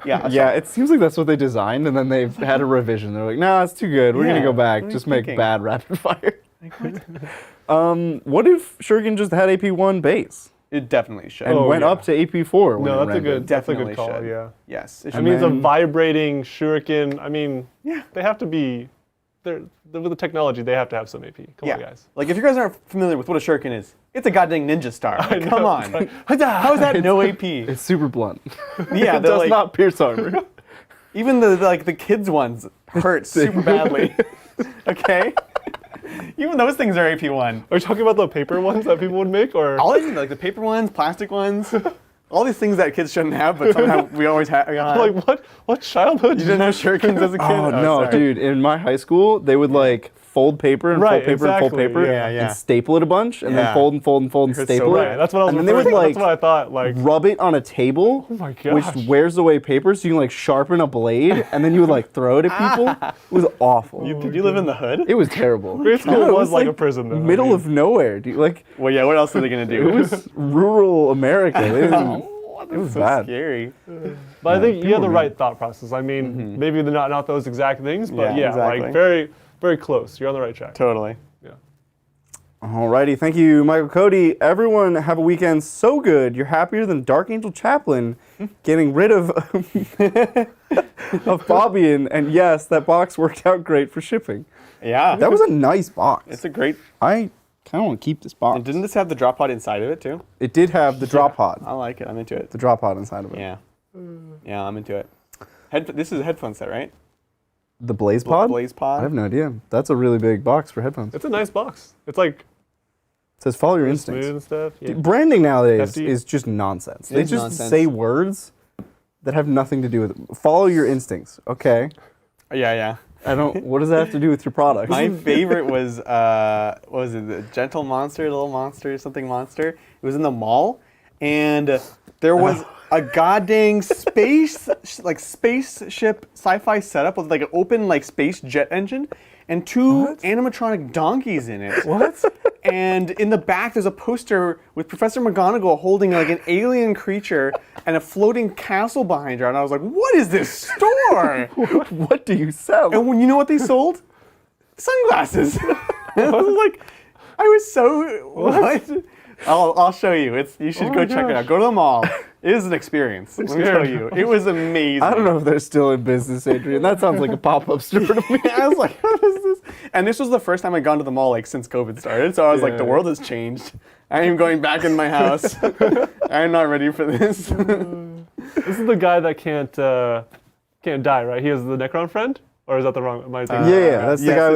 Yeah. Yeah, it seems like that's what they designed, and then they've had a revision. They're like, nah, it's too good. We're Yeah, gonna go back. what are Just you make thinking? bad rapid fire. What if Shuriken just had AP1 base It definitely should. and Oh, went yeah. up to AP4? When No, it that's a rendered? good, that's a Definitely good call. should. Yeah. Yes. It It should. means a then- vibrating Shuriken. I mean, Yeah. they have to be. With the technology, they have to have some AP. Come on, guys. Like if you guys aren't familiar with what a shuriken is, it's a goddamn ninja star. Like, come know. on. How's that no AP? It's super blunt. Yeah, It they're does like, not pierce armor. Even the kids ones hurt super badly. Okay? Even those things are AP1. Are you talking about the paper ones that people would make, or All these, like the paper ones, plastic ones, all these things that kids shouldn't have, but somehow we always have. like what childhood? You didn't have shurikens as a kid? Oh, no, sorry. dude. In my high school, they would like fold paper and Right, fold paper and fold exactly, paper yeah. and staple it a bunch and then Yeah. fold and fold and fold and hurts so staple bad. it. That's what I was And then they referring would to. like That's what I thought. Like, rub it on a table, oh my which gosh. wears away paper, so you can like sharpen a blade, and then you would like throw it at people. It was awful. Did you live in the hood? It was terrible. Grade school No, it was like a prison, though. I Middle mean. of nowhere, dude. Like Well, yeah, what else are they going to do? it was rural America. They didn't- it was so bad. scary. But I think you people have the were right thought process. I mean, maybe they're not those exact things, but Yeah, yeah, exactly. like very, very close. You're on the right track. Totally. Yeah. Alrighty, thank you, Michael Cody. Everyone have a weekend so good, you're happier than Dark Angel Chaplain getting rid of Fabian. And yes, that box worked out great for shipping. Yeah. That was a nice box. It's a great. I kind of want to keep this box. And didn't this have the drop pod inside of it too? It did have the drop pod. I like it. I'm into it. The drop pod inside of it. Yeah. Yeah, I'm into it. This is a headphone set, right? The Blaze pod? Blaze I pod. have no idea. That's a really big box for headphones. It It's a nice box. It's like says follow your smooth instincts. and stuff. Yeah. Dude, branding nowadays Hefty. is just nonsense. It They is just nonsense. say words that have nothing to do with it. Follow your instincts. Okay. Yeah. I don't. What does that have to do with your product? My favorite was what was it? The Gentle Monster, Little Monster, something Monster. It was in the mall, and there was a goddamn spaceship sci-fi setup with like an open like space jet engine, and two animatronic donkeys in it. What? And in the back, there's a poster with Professor McGonagall holding like an alien creature and a floating castle behind her. And I was like, "What is this store?" What do you sell? And when you know what they sold? Sunglasses. I was like, I was so what? I'll show you. You should Oh go my check it out. gosh. Go to the mall. It is an experience. Let me tell you, it was amazing. I don't know if they're still in business, Adrian. That sounds like a pop-up store to me. I was like, what is this? And this was the first time I'd gone to the mall like since COVID started. So I was like, the Yeah. world has changed. I am going back in my house. I'm not ready for this. This is the guy that can't die, right? He is the Necron friend, or is that the wrong? Am I thinking? Yeah, that's the yes, guy it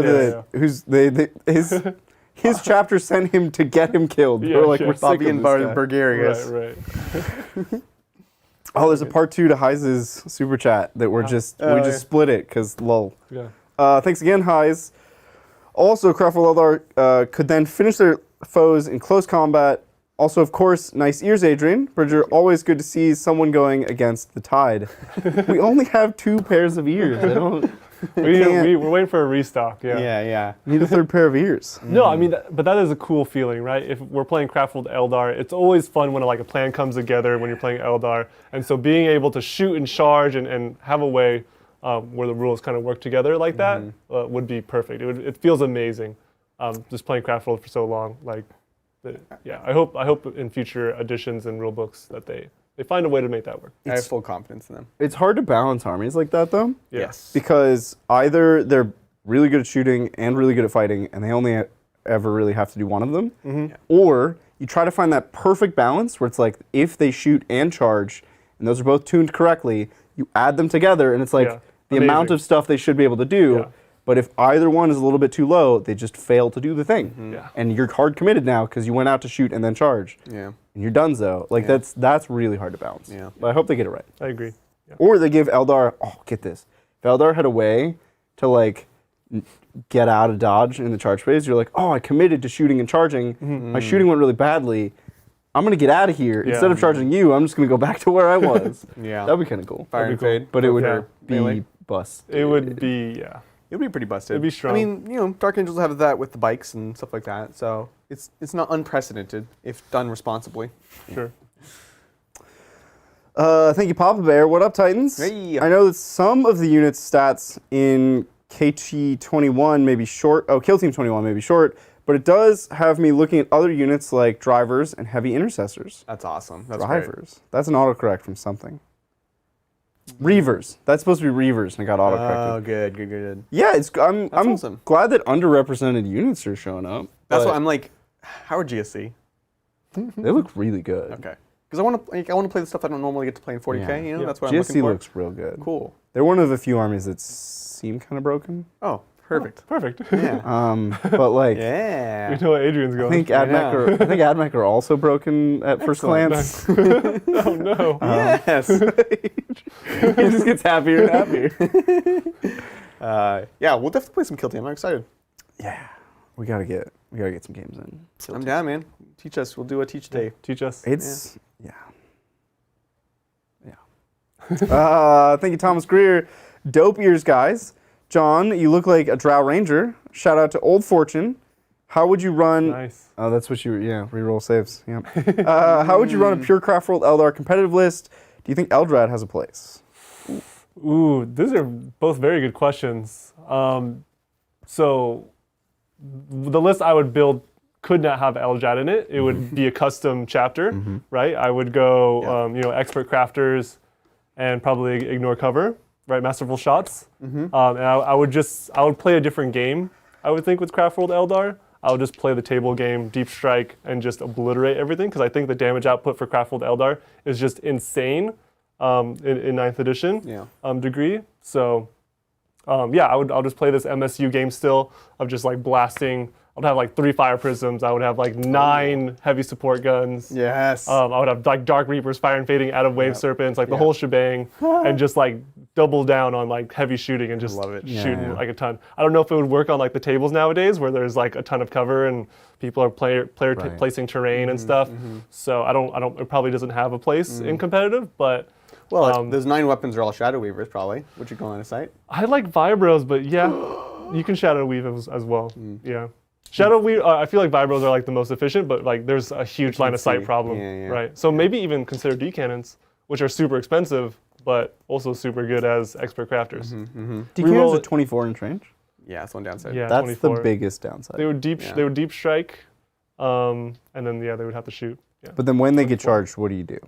with is. his chapter sent him to get him killed. Yeah, They're like, yeah. we're sick Fabian of this guy. Burgarius. Right. Oh, there's a part 2 to Heiz's super chat that we just yeah. split it because lol. Yeah. Thanks again, Heiz. Also, Craftful Eldar could then finish their foes in close combat. Also, of course, nice ears, Adrian. Bridger, always good to see someone going against the tide. We only have 2 pairs of ears. I don't We're waiting for a restock. Yeah. Yeah. need a 3rd pair of ears. No, I mean, but that is a cool feeling, right? If we're playing Craftful Eldar, it's always fun when like a plan comes together when you're playing Eldar, and so being able to shoot and charge and have a way where the rules kind of work together like that would be perfect. It feels amazing. Just playing Craftful for so long, like, yeah. I hope in future editions and rule books that they find a way to make that work. I have full confidence in them. It's hard to balance armies like that, though. Yeah. Yes. Because either they're really good at shooting and really good at fighting, and they only ever really have to do one of them, or you try to find that perfect balance where it's like if they shoot and charge, and those are both tuned correctly, you add them together, and it's like Yeah. the Amazing. amount of stuff they should be able to do. Yeah. But if either one is a little bit too low, they just fail to do the thing. Yeah. And you're hard committed now because you went out to shoot and then charge. Yeah. And you're donezo. Like Yeah. that's really hard to balance. Yeah. But I hope they get it right. I agree. Yeah. Or they give Eldar, get this. If Eldar had a way to like get out of dodge in the charge phase, you're like, I committed to shooting and charging. My shooting went really badly. I'm going to get out of here. Yeah. Instead of charging you, I'm just going to go back to where I was. Yeah. That'd be kind of cool. Fire That'd and be cool. fade. But it would Yeah. be Melee. bust. It would be, yeah. It would be pretty busted. It'd be strong. I mean, Dark Angels have that with the bikes and stuff like that. So it's not unprecedented if done responsibly. Sure. Thank you, Papa Bear. What up, Titans? Hey. I know that some of the units' stats in KT21 may be short. Oh, Kill Team 21 may be short, but it does have me looking at other units like drivers and heavy intercessors. That's awesome. That's great. Drivers. That's an autocorrect from something. Reavers. That's supposed to be Reavers, and it got autocorrected. Oh, good. Yeah, I'm awesome. glad that underrepresented units are showing up. That's but what I'm like. How are GSC? They look really good. Okay. Because I want to play the stuff I don't normally get to play in 40K. Yeah. That's what I'm looking GSC for. looks real good. Cool. They're one of the few armies that seem kind of broken. Oh, perfect. Perfect. Yeah. But like, Yeah. We know what Adrian's I going. think AdMech are also broken at first glance. Oh no. Yes. He just gets happier and happier. Yeah, we'll definitely play some Kill Team. I'm excited. Yeah, we gotta get some games in. I'm down, man. Teach us. We'll do a teach day. Teach us. It's yeah. Thank you, Thomas Greer. Dope ears, guys. John, you look like a Drow Ranger. Shout out to Old Fortune. How would you run? Nice. Oh, that's what reroll saves. Yeah. How would you run a pure Craft World Eldar competitive list? Do you think Eldrad has a place? Ooh, these are both very good questions. So the list I would build could not have Eldrad in it. It would be a custom chapter, right? I would go, expert crafters, and probably ignore cover, right? Masterful shots. And I would play a different game. I would think with Craft World Eldar, I would just play the table game, Deep Strike, and just obliterate everything because I think the damage output for Craft World Eldar is just insane in 9th edition degree. So I'll just play this MSU game still of just like blasting. I would have like 3 Fire Prisms. I would have like 9 heavy support guns. Yes. I would have like Dark Reapers, Fire and Fading, out of Wave Serpents, like the whole shebang, and just like double down on like heavy shooting and just shooting like a ton. I don't know if it would work on like the tables nowadays where there's like a ton of cover and people are placing terrain and stuff. So it probably doesn't have a place in competitive, but. Well, those 9 weapons are all Shadow Weavers, probably, which you call line of sight. I like Vibros, but yeah, you can Shadow Weave as well. Yeah. Shadow Weave, I feel like Vibros are like the most efficient, but like there's a huge line of sight problem, right? So maybe even consider D-cannons, which are super expensive, but also super good as expert crafters. D-cannons at 24-inch range? Yeah, that's one downside. Yeah, that's 24. the biggest downside. They would deep strike, and then they would have to shoot. Yeah. But then when they get charged, what do you do?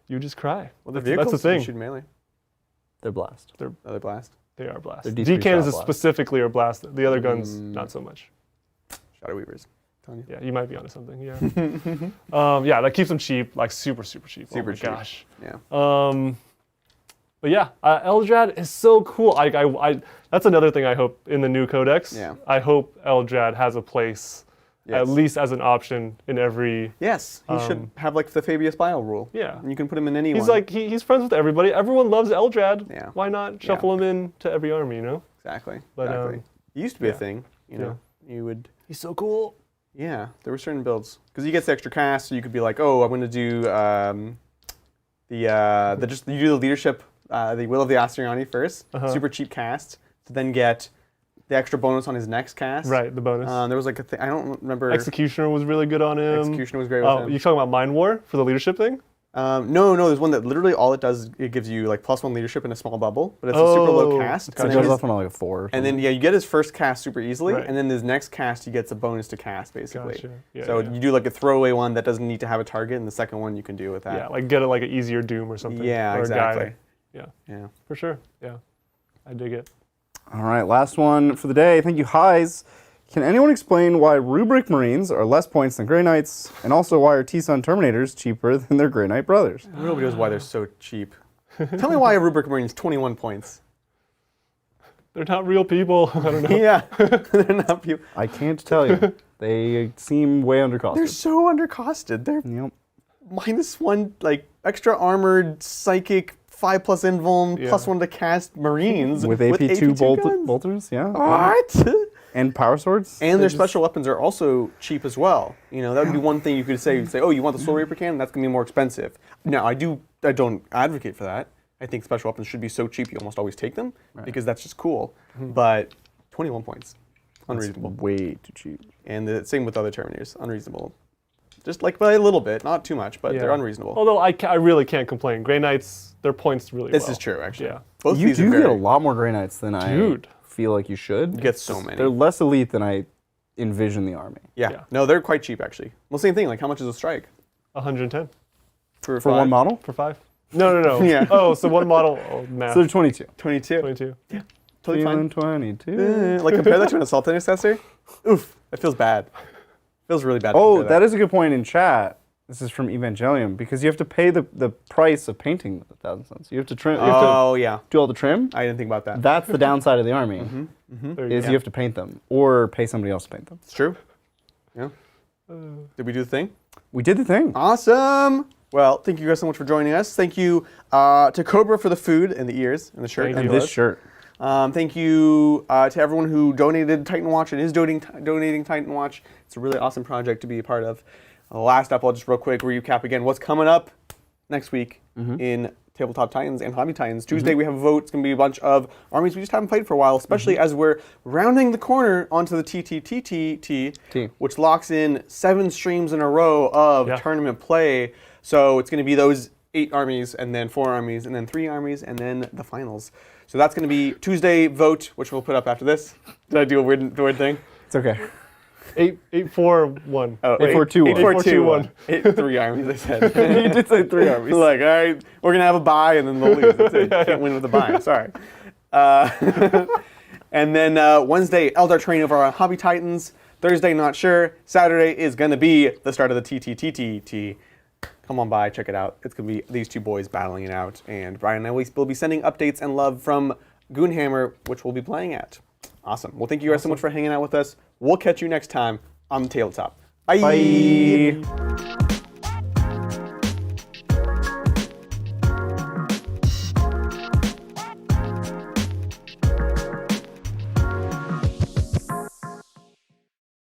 You just cry. Well, the vehicles, that's the thing. You shoot melee. They're blast. They're blast. They are blast. They're D3 D-cannons blast. specifically are blast. The other guns, not so much. Shadow Weavers. I'm telling you. Yeah, you might be onto something. Yeah. That keeps them cheap, like super cheap. Super cheap. Gosh. Yeah. But yeah, Eldrad is so cool. That's another thing I hope in the new codex. Yeah. I hope Eldrad has a place, at least as an option in every. Yes, he should have like the Fabius Bio rule. Yeah. And you can put him in any He's one. like he's friends with everybody. Everyone loves Eldrad. Yeah. Why not shuffle him in to every army? You know. Exactly. But, exactly. It used to be a thing. You know, you would. He's so cool. Yeah, there were certain builds because he gets the extra cast, so you could be like, oh, I'm going to do you do the leadership, the Will of the Asteriani first, super cheap cast, to then get the extra bonus on his next cast. Right, the bonus. There was like a thing, I don't remember. Executioner was really good on him. Executioner was great with him. You talking about Mind War for the leadership thing? No, there's one that literally all it does, it gives you like +1 leadership in a small bubble, but it's a super low cast. It goes off on like a 4. And then you get his first cast super easily, and then his next cast he gets a bonus to cast basically. Gotcha. Yeah, so you do like a throwaway one that doesn't need to have a target, and the second one you can do with that. Yeah, like get it like an easier Doom or something. Yeah, or exactly. Yeah, for sure. Yeah, I dig it. All right, last one for the day. Thank you, Highs. Can anyone explain why Rubric Marines are less points than Grey Knights, and also why are T-Sun Terminators cheaper than their Grey Knight brothers? Nobody knows why they're so cheap. Tell me why a Rubric Marine's 21 points. They're not real people. I don't know. Yeah, they're not people. I can't tell you. They seem way undercosted. They're so undercosted. They're -1, like extra armored, psychic, 5+ invuln, +1 to cast Marines with AP2 guns? bolters. Yeah. What? And power swords. And their special weapons are also cheap as well. You know, that would be one thing you could say. You'd say, oh, you want the Soul Reaper cannon? That's going to be more expensive. Now, I don't advocate for that. I think special weapons should be so cheap you almost always take them because that's just cool. But 21 points, unreasonable. That's way too cheap. And the same with other Terminators, unreasonable. Just like by a little bit, not too much, but they're unreasonable. Although I really can't complain. Grey Knights, their points really This well. is true, actually. Yeah. Both You these do are get a very, lot more Grey Knights than I feel like you should. You get so many. They're less elite than I envision the army. Yeah. No, they're quite cheap, actually. Well, same thing. Like, how much is a strike? 110 For one model? for 5. No. Yeah. Oh, so one model. Oh, math. So they're 22. 22. 22. Yeah. Totally fine. 22. Like, compare that to an Assault Intercessor. Oof. That feels bad. Feels really bad. to Oh, compare that is a good point in chat. This is from Evangelium, because you have to pay the price of painting with 1,000 suns. You have to trim. Oh, yeah. Do all the trim. I didn't think about that. That's the downside of the army. Is you have to paint them or pay somebody else to paint them. It's true. Yeah. Did we do the thing? We did the thing. Awesome. Well, thank you guys so much for joining us. Thank you to Cobra for the food and the ears and the shirt. Thank And you. this shirt. Thank you to everyone who donated Titan Watch and is donating Titan Watch. It's a really awesome project to be a part of. Last up, I'll just real quick recap again what's coming up next week in Tabletop Titans and Hobby Titans. Tuesday we have a vote. It's going to be a bunch of armies we just haven't played for a while, especially as we're rounding the corner onto the TTTTT, which locks in 7 streams in a row of tournament play. So it's going to be those 8 armies, and then 4 armies, and then 3 armies, and then the finals. So that's going to be Tuesday vote, which we'll put up after this. Did I do a weird thing? It's okay. 8-4-1. Oh, 8-4-2-1. 8-4-2-1. 3 armies, I said. You did say 3 armies. Like, all right, we're going to have a bye, and then they'll lose. That's it. Can't win with a bye. Sorry. And then Wednesday, Eldar Train over on Hobby Titans. Thursday, not sure. Saturday is going to be the start of the TTTTT. Come on by, check it out. It's going to be these 2 boys battling it out. And Brian and I will be sending updates and love from Goonhammer, which we'll be playing at. Awesome. Well, thank you guys so much for hanging out with us. We'll catch you next time on the Tabletop. Bye. Bye.